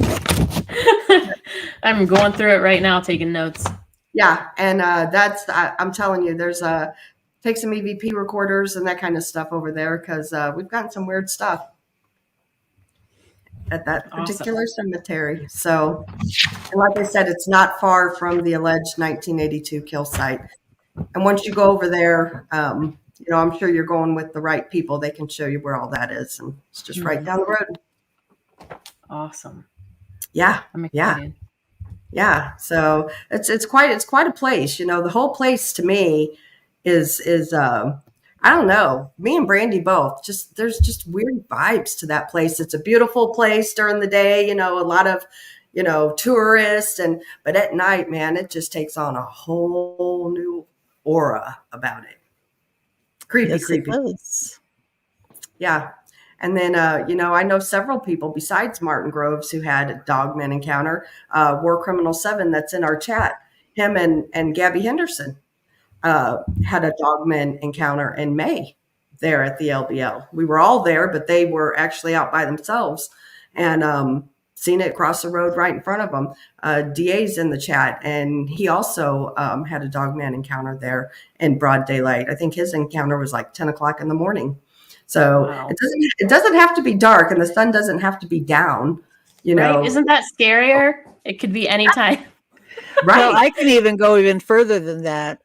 I'm going through it right now, taking notes. Yeah, and I'm telling you, there's take some EVP recorders and that kind of stuff over there because we've gotten some weird stuff at that particular cemetery. So, and like I said, it's not far from the alleged 1982 kill site. And once you go over there, I'm sure you're going with the right people. They can show you where all that is, and it's just right down the road. Awesome. Yeah. I'm excited. Yeah. So it's quite a place. The whole place to me is I don't know. Me and Brandy both. There's just weird vibes to that place. It's a beautiful place during the day. A lot of tourists, but at night, man, it just takes on a whole new aura about it. Creepy. It does. Yeah. And then, I know several people besides Martin Groves who had a Dogman encounter. War Criminal 7, that's in our chat. Him and Gabby Henderson had a Dogman encounter in May there at the LBL. We were all there, but they were actually out by themselves and seen it cross the road right in front of them. DA's in the chat, and he also had a Dogman encounter there in broad daylight. I think his encounter was like 10 o'clock in the morning. So Wow. it doesn't have to be dark, and the sun doesn't have to be down. Right? Isn't that scarier? It could be any time. Right. Well, I can even go even further than that.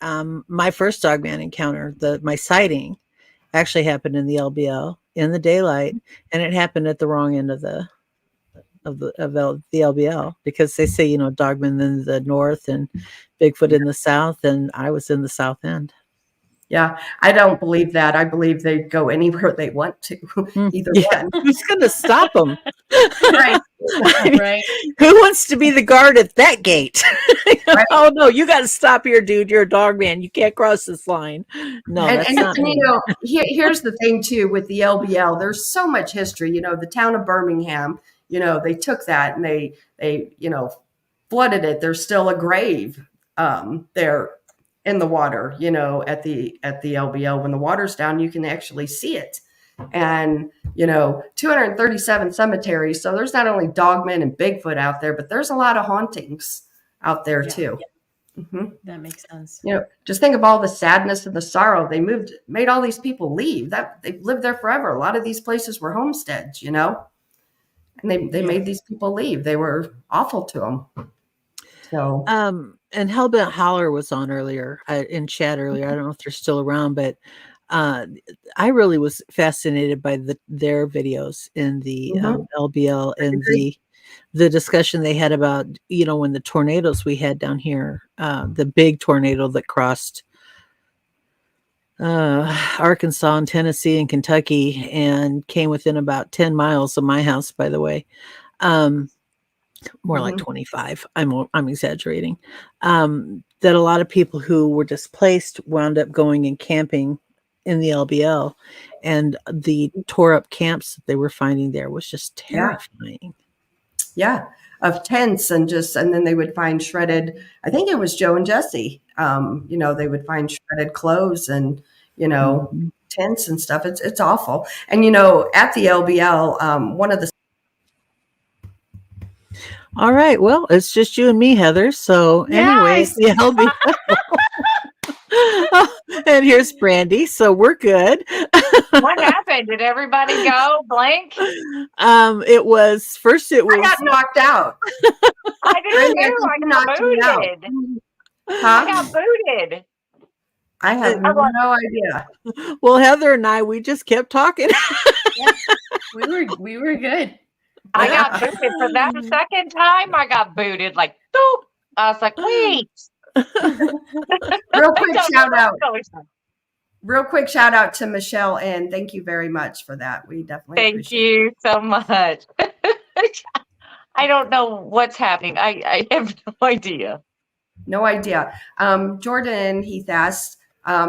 My first Dogman encounter, my sighting, actually happened in the LBL in the daylight, and it happened at the wrong end of the LBL because they say Dogman in the north and Bigfoot in the south, and I was in the south end. Yeah, I don't believe that. I believe they go anywhere they want to. Either one. Who's going to stop them? Right. Right. Who wants to be the guard at that gate? Right. Oh no, you got to stop here, dude. You're a Dogman. You can't cross this line. No, that's not me. Here's the thing too with the LBL. There's so much history. The town of Birmingham. They took that and they flooded it. There's still a grave there in the water, at the LBL. When the water's down, you can actually see it. And 237 cemeteries. So there's not only Dogman and Bigfoot out there, but there's a lot of hauntings out there too. Yeah. Mm-hmm. That makes sense. Just think of all the sadness and the sorrow. They made all these people leave. That they've lived there forever. A lot of these places were homesteads, and they made these people leave. They were awful to them. So, and Hellbent Holler was on earlier in chat earlier. I don't know if they're still around, but I really was fascinated by their videos in the LBL and the discussion they had about, when the tornadoes we had down here, the big tornado that crossed Arkansas and Tennessee and Kentucky and came within about 10 miles of my house, by the way. More like 25. I'm exaggerating. that a lot of people who were displaced wound up going and camping in the LBL, and the tore up camps that they were finding there was just terrifying. Yeah, of tents and then they would find shredded. I think it was Joe and Jesse. They would find shredded clothes and tents and stuff. It's awful. And at the LBL, one of the. All right, well, it's just you and me, Heather. So anyway, the LBL. And here's Brandy, so we're good. What happened? Did everybody go blank? It was. I got knocked out. I did too. I got booted. Huh? I got booted. I have no idea. Well, Heather and we just kept talking. We were good. I got booted for that second time. I got booted like doop. I was like, wait. Real quick shout out to Michelle, and thank you very much for that. We definitely thank you so much. I don't know what's happening. I have no idea. No idea. Jordan Heath asked,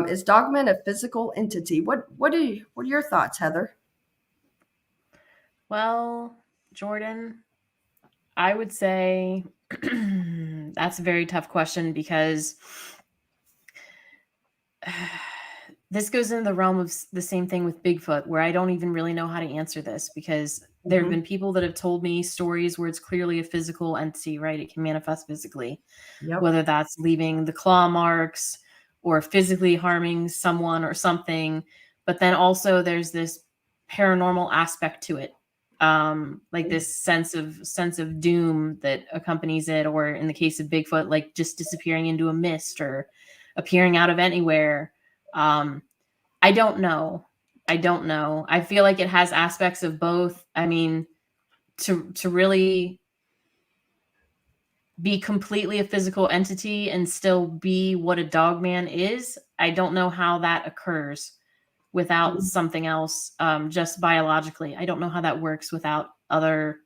is Dogman a physical entity? What are your thoughts, Heather? Well, Jordan, I would say that's a very tough question, because this goes into the realm of the same thing with Bigfoot, where I don't even really know how to answer this, because there have been people that have told me stories where it's clearly a physical entity, right? It can manifest physically, whether that's leaving the claw marks or physically harming someone or something. But then also there's this paranormal aspect to it. Like this sense of doom that accompanies it, or in the case of Bigfoot, like just disappearing into a mist or appearing out of anywhere. I don't know. I feel like it has aspects of both. I mean, to really be completely a physical entity and still be what a Dogman is, I don't know how that occurs without something else, just biologically. I don't know how that works without other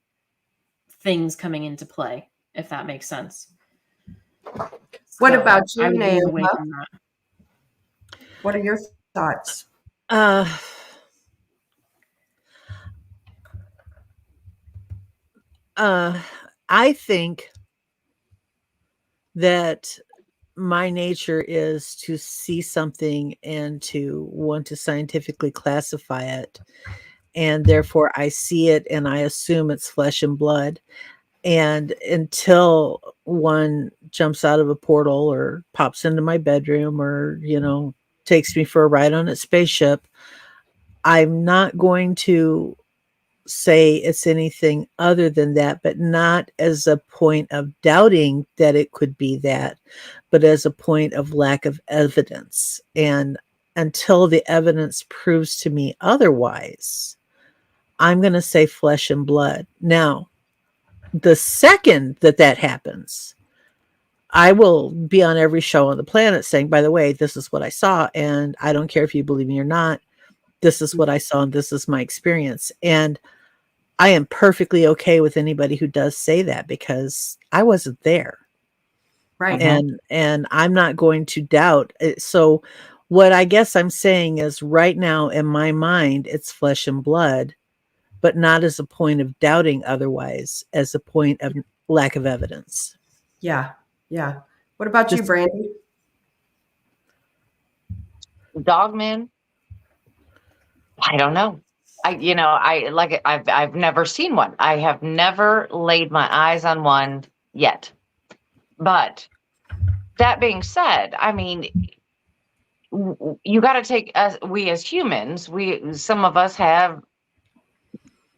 things coming into play, if that makes sense. What about you, Neoma? What are your thoughts? I think that my nature is to see something and to want to scientifically classify it. And therefore I see it and I assume it's flesh and blood. And until one jumps out of a portal or pops into my bedroom or, takes me for a ride on its spaceship, I'm not going to say it's anything other than that, but not as a point of doubting that it could be that, but as a point of lack of evidence. And until the evidence proves to me otherwise, I'm going to say flesh and blood. Now, the second that happens, I will be on every show on the planet saying, by the way, this is what I saw. And I don't care if you believe me or not. This is what I saw. And this is my experience. And I am perfectly okay with anybody who does say that, because I wasn't there. Right. And I'm not going to doubt it. So what I guess I'm saying is right now in my mind, it's flesh and blood, but not as a point of doubting otherwise, as a point of lack of evidence. Yeah. Yeah. What about you, Brandy? Dogman? I don't know. I've never seen one. I have never laid my eyes on one yet. But that being said, I mean, you got to take us, we as humans, some of us have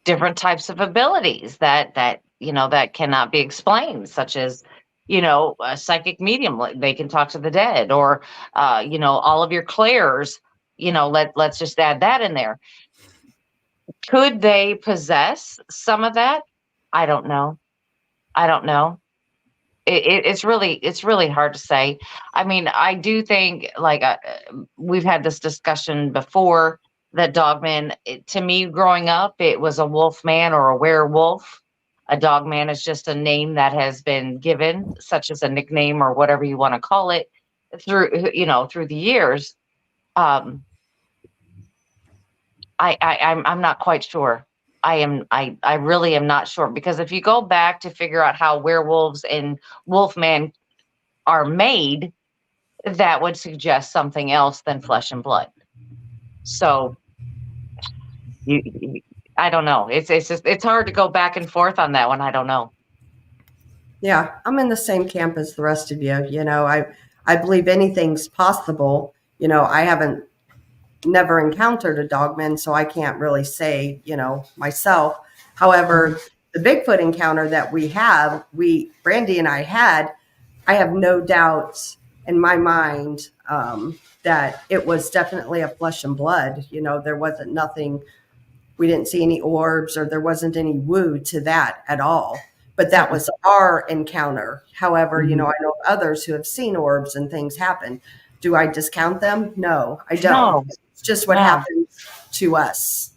different types of abilities that cannot be explained, such as, a psychic medium, they can talk to the dead, or, all of your clairs, let's just add that in there. Could they possess some of that? I don't know. It's really hard to say. I mean, I do think, like, we've had this discussion before, that Dogman, to me growing up, it was a wolf man or a werewolf. A dogman is just a name that has been given, such as a nickname or whatever you want to call it, through the years. I'm not quite sure. I really am not sure, because if you go back to figure out how werewolves and wolfman are made, that would suggest something else than flesh and blood. So I don't know. It's hard to go back and forth on that one. I don't know. Yeah, I'm in the same camp as the rest of you. I believe anything's possible. I haven't never encountered a dogman, so I can't really say, myself. However, the Bigfoot encounter that Brandy and I had, I have no doubts in my mind that it was definitely a flesh and blood. There wasn't nothing, we didn't see any orbs, or there wasn't any woo to that at all. But that was our encounter. However, I know others who have seen orbs and things happen. Do I discount them? No, I don't. No. It's just what happens to us.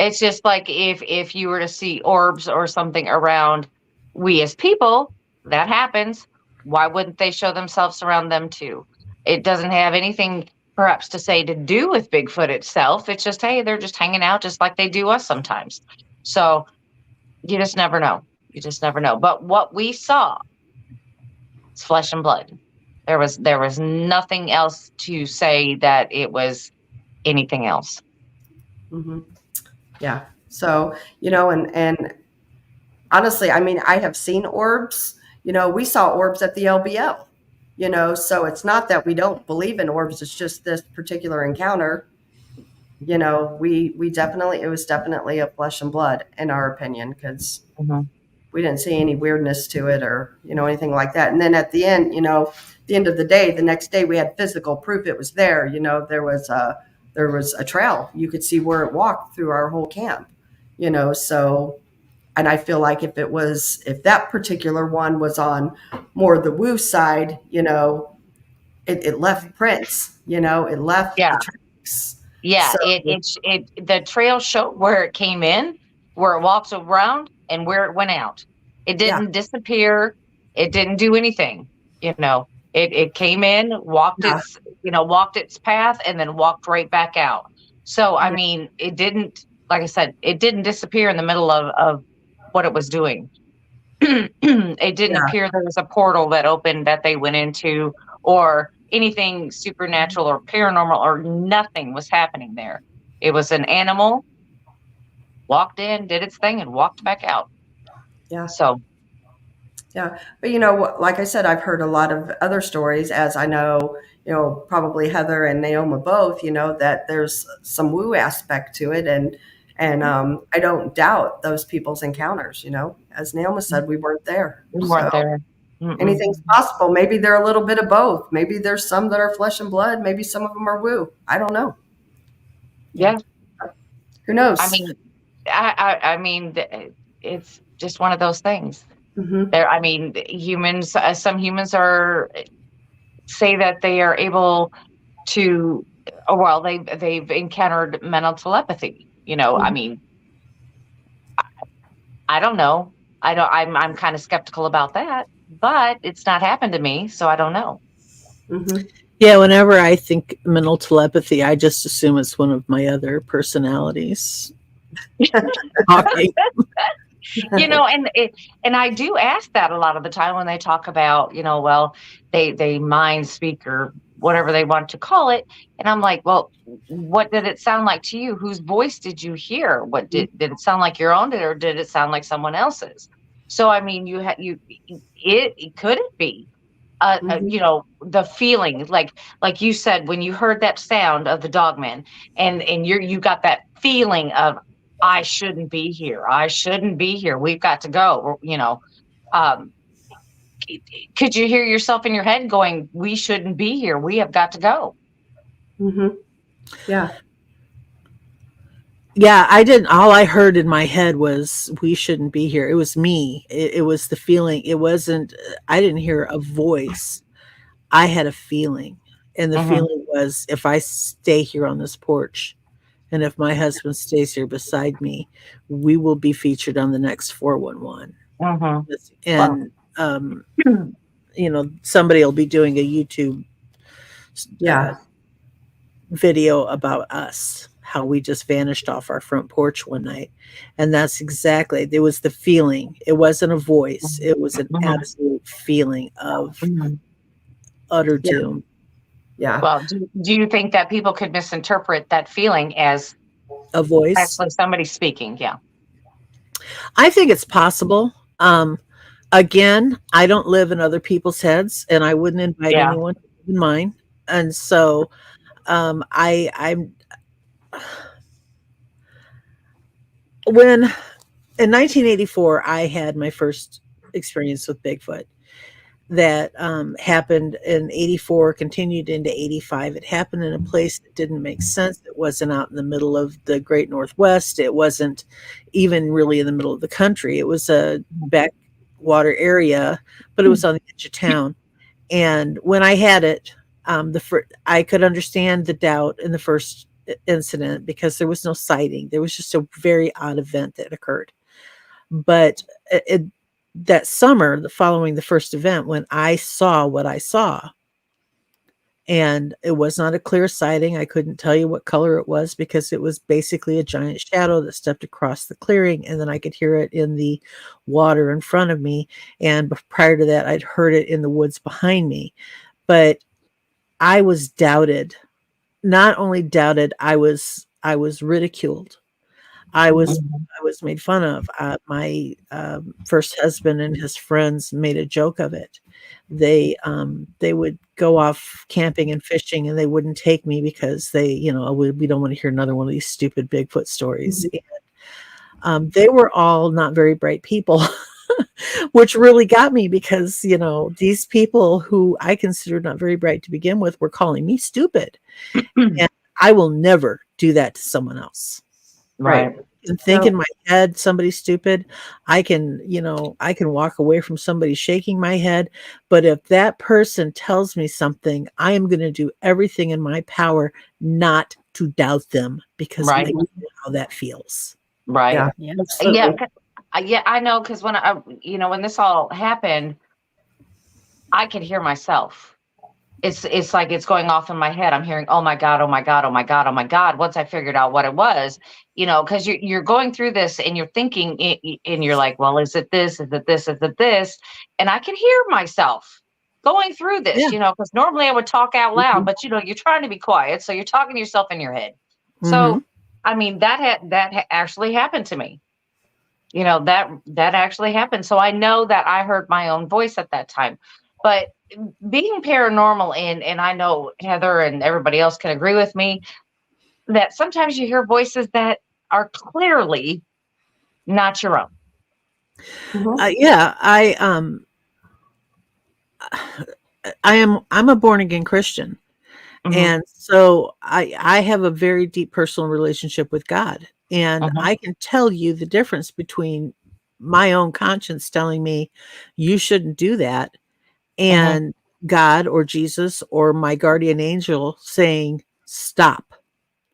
It's just like if you were to see orbs or something around we as people, that happens. Why wouldn't they show themselves around them too? It doesn't have anything perhaps to say to do with Bigfoot itself. It's just, hey, they're just hanging out just like they do us sometimes. So you just never know. You just never know. But what we saw is flesh and blood. There was nothing else to say that it was anything else. Mm-hmm. Yeah. So, and honestly, I have seen orbs. We saw orbs at the LBL, so it's not that we don't believe in orbs. It's just this particular encounter, we definitely, it was definitely a flesh and blood in our opinion, because we didn't see any weirdness to it or, anything like that. And then at the end, the end of the day, the next day we had physical proof it was there. There was a trail. You could see where it walked through our whole camp, so, and I feel like if that particular one was on more the woo side, it left prints, it left the tracks. Yeah. So, the trail showed where it came in, where it walks around, and where it went out. It didn't disappear. It didn't do anything, It came in, walked its path, and then walked right back out. So, I mean, it didn't, like I said, it didn't disappear in the middle of what it was doing. It didn't appear there was a portal that opened that they went into, or anything supernatural or paranormal, or nothing was happening there. It was an animal, walked in, did its thing, and walked back out. Yeah. So. Yeah. But, like I said, I've heard a lot of other stories, as I know, probably Heather and Neoma both, that there's some woo aspect to it. And I don't doubt those people's encounters, as Neoma said, we weren't there. We weren't there. Anything's possible. Maybe they're a little bit of both. Maybe there's some that are flesh and blood. Maybe some of them are woo. I don't know. Yeah. Who knows? I mean, it's just one of those things. Humans, some humans say that they are able to, they've encountered mental telepathy, I don't know. I'm kind of skeptical about that, but it's not happened to me, so I don't know. Yeah, whenever I think mental telepathy, I just assume it's one of my other personalities talking. And I do ask that a lot of the time when they talk about, they mind speak or whatever they want to call it. And I'm like, well, what did it sound like to you? Whose voice did you hear? What did it sound like your own, or did it sound like someone else's? So, I mean, could it be, the feeling, like you said, when you heard that sound of the Dogman, and you got that feeling of, I shouldn't be here. I shouldn't be here. We've got to go. Could you hear yourself in your head going, we shouldn't be here. We have got to go. Yeah. Yeah, I didn't. All I heard in my head was, we shouldn't be here. It was me. It was the feeling. It wasn't, I didn't hear a voice. I had a feeling. And the feeling was, if I stay here on this porch, And if my husband stays here beside me, we will be featured on the next 411. Mm-hmm. And, somebody will be doing a YouTube video about us, how we just vanished off our front porch one night. And that's exactly, it was the feeling. It wasn't a voice. It was an absolute feeling of utter doom. Yeah. Well, do you think that people could misinterpret that feeling as A voice? actually somebody speaking? Yeah. I think it's possible. Again, I don't live in other people's heads, and I wouldn't invite anyone to live in mine. And so I'm when in 1984 I had my first experience with Bigfoot. That happened in 84, continued into 85. It happened in a place that didn't make sense. It wasn't out in the middle of the Great Northwest. It wasn't even really in the middle of the country. It was a backwater area, but it was on the edge of town. And when I had it, I could understand the doubt in the first incident because there was no sighting. There was just a very odd event that occurred. But that summer, following the first event, when I saw what I saw, and it was not a clear sighting. I couldn't tell you what color it was because it was basically a giant shadow that stepped across the clearing, and then I could hear it in the water in front of me. And prior to that, I'd heard it in the woods behind me. But I was doubted. Not only doubted, I was ridiculed. I was made fun of. My first husband and his friends made a joke of it. They would go off camping and fishing, and they wouldn't take me because we don't want to hear another one of these stupid Bigfoot stories. And, they were all not very bright people, which really got me because these people who I considered not very bright to begin with were calling me stupid, and I will never do that to someone else. Right. And think in my head somebody's stupid. I can walk away from somebody shaking my head. But if that person tells me something, I am going to do everything in my power not to doubt them because I know how that feels. Right. Yeah. Yeah, I know. Because when this all happened, I could hear myself. It's like it's going off in my head. I'm hearing, oh my God, oh my God, oh my God, oh my God. Once I figured out what it was, because you're going through this and you're thinking and you're like, well, is it this? Is it this? Is it this? And I can hear myself going through this, because normally I would talk out loud, but you're trying to be quiet. So you're talking to yourself in your head. So, I mean, that actually happened to me. That actually happened. So I know that I heard my own voice at that time. But being paranormal, and I know Heather and everybody else can agree with me, that sometimes you hear voices that are clearly not your own. I'm a born again Christian. And so I have a very deep personal relationship with God. And I can tell you the difference between my own conscience telling me you shouldn't do that and God or Jesus or my guardian angel saying, stop.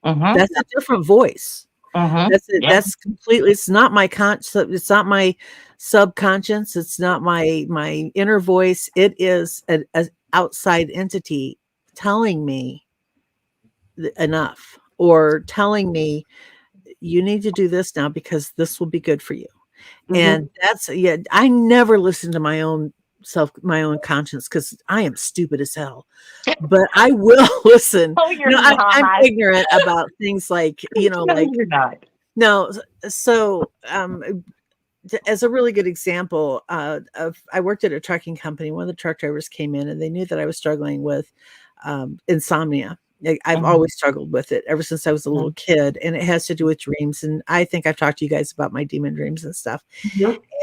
That's a different voice. That's completely, it's not my it's not my subconscious. It's not my inner voice. It is an outside entity telling me enough, or telling me you need to do this now because this will be good for you. And I never listen to my own conscience because I am stupid as hell, but I will listen. I'm ignorant about things like, you're not. No. So, as a really good example I worked at a trucking company. One of the truck drivers came in and they knew that I was struggling with insomnia. I've always struggled with it ever since I was a little kid, and it has to do with dreams. And I think I've talked to you guys about my demon dreams and stuff.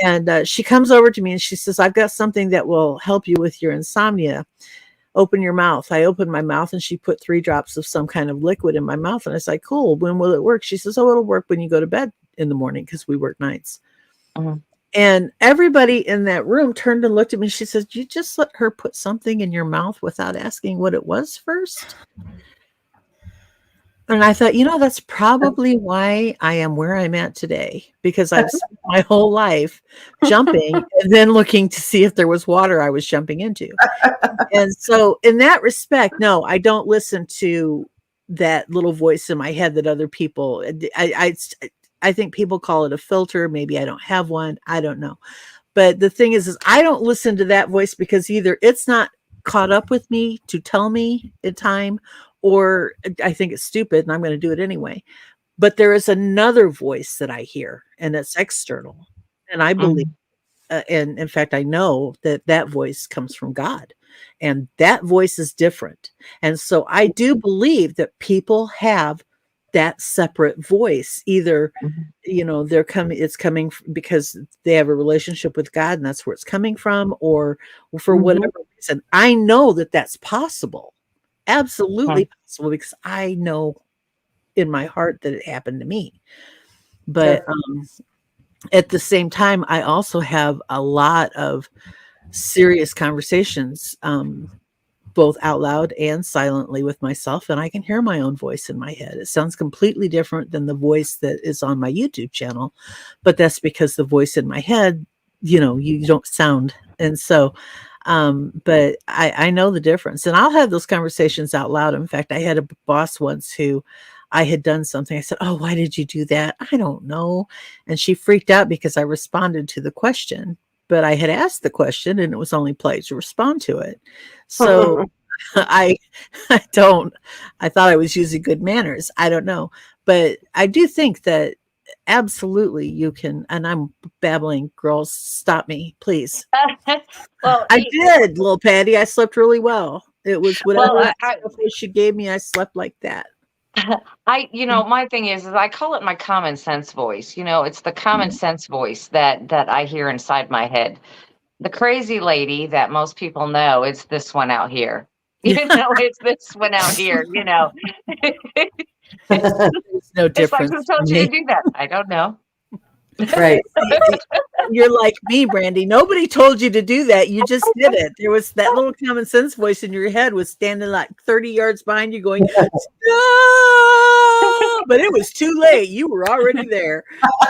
And she comes over to me and she says, I've got something that will help you with your insomnia. Open your mouth. I opened my mouth and she put 3 drops of some kind of liquid in my mouth. And I was like, cool. When will it work? She says, oh, it'll work when you go to bed in the morning because we work nights. And everybody in that room turned and looked at me. She says, you just let her put something in your mouth without asking what it was first? And I thought, that's probably why I am where I'm at today, because I've spent my whole life jumping and then looking to see if there was water I was jumping into. And so in that respect, no, I don't listen to that little voice in my head that other people, I think people call it a filter. Maybe I don't have one. I don't know. But the thing is I don't listen to that voice because either it's not caught up with me to tell me in time, or I think it's stupid and I'm going to do it anyway. But there is another voice that I hear, and it's external. And I believe, and in fact, I know that voice comes from God, and that voice is different. And so I do believe that people have that separate voice. Either, it's coming because they have a relationship with God and that's where it's coming from, or for whatever reason. I know that that's possible. Absolutely possible, because I know in my heart that it happened to me. But at the same time, I also have a lot of serious conversations, both out loud and silently with myself, and I can hear my own voice in my head. It sounds completely different than the voice that is on my YouTube channel, but that's because the voice in my head, you don't sound. And so but I know the difference, and I'll have those conversations out loud. In fact, I had a boss once who I had done something. I said, "Oh, why did you do that?" "I don't know." And she freaked out because I responded to the question, but I had asked the question and it was only polite to respond to it. So I thought I was using good manners. I don't know, but I do think that absolutely you can, and I'm babbling, girls, stop me, please. Well, I did, little Patty. I slept really well. It was whatever Well, she gave me, I slept like that. my thing is I call it my common sense voice. It's the common sense voice that I hear inside my head. The crazy lady that most people know, it's this one out here. It's this one out here. There's no It's like, difference. who told to you me. to do that? I don't know. Right. You're like me, Brandy. Nobody told you to do that. You just did it. There was that little common sense voice in your head was standing like 30 yards behind you going, "No!" But it was too late. You were already there.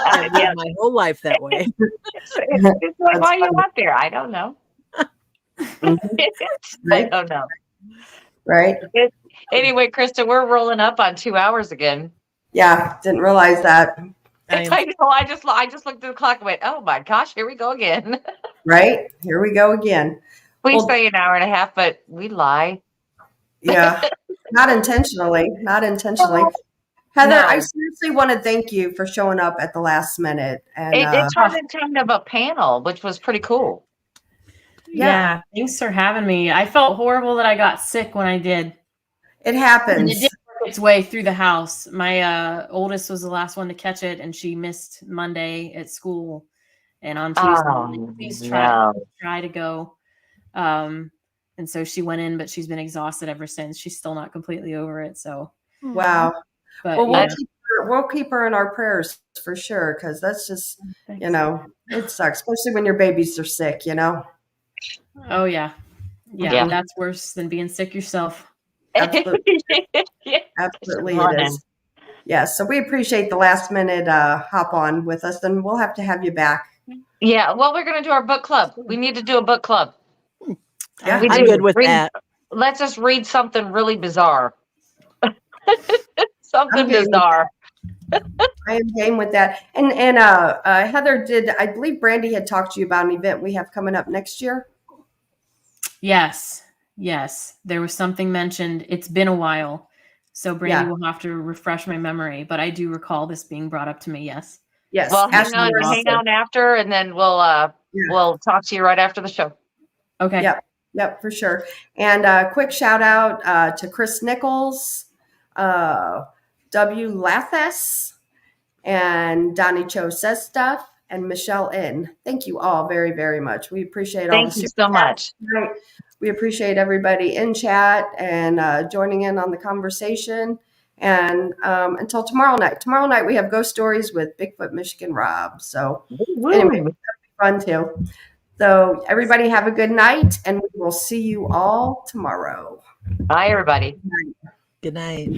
I've lived my whole life that way. It's like, why are you out there? I don't know. I Right. don't know. Right. Anyway, Krista, we're rolling up on 2 hours again. Yeah. Didn't realize that. I know. I just looked at the clock and went, "Oh my gosh, here we go again." Right. Here we go again. We say an hour and a half, but we lie. Yeah. Not intentionally. Heather, No. I seriously want to thank you for showing up at the last minute. And It turned into kind of a panel, which was pretty cool. Yeah. Thanks for having me. I felt horrible that I got sick when I did. it And happens. it did work its way through the house. My oldest was the last one to catch it, and she missed Monday at school. And on Tuesday, please try to go. And so she went in, but she's been exhausted ever since. She's still not completely over it. So Wow. but Well, we'll keep her in our prayers for sure, because that's just, Thanks. it sucks, especially when your babies are sick, Oh yeah. Yeah. That's worse than being sick yourself. Absolutely. Absolutely it is. Yeah, so we appreciate the last minute hop on with us, and we'll have to have you back. Yeah, well, we're going to do our book club. We need to do a book club. Yeah, I'm good with that. Let's just read something really bizarre. Something Okay. bizarre. I am game with that. And Heather, I believe Brandy had talked to you about an event we have coming up next year? Yes. There was something mentioned. It's been a while. So Brandy will have to refresh my memory, but I do recall this being brought up to me. Yes. Yes. Well, hang on after, and then we'll talk to you right after the show. Okay. Yep, for sure. And quick shout out to Chris Nichols, W. Lathas, and Donnie Cho Says Stuff, and Michelle N. Thank you all very, very much. We appreciate all the Thank you so much. tonight. We appreciate everybody in chat and joining in on the conversation. And until tomorrow night. Tomorrow night we have Ghost Stories with Bigfoot Michigan Rob. So anyway, that'll be fun too. So everybody have a good night, and we will see you all tomorrow. Bye, everybody. Good night.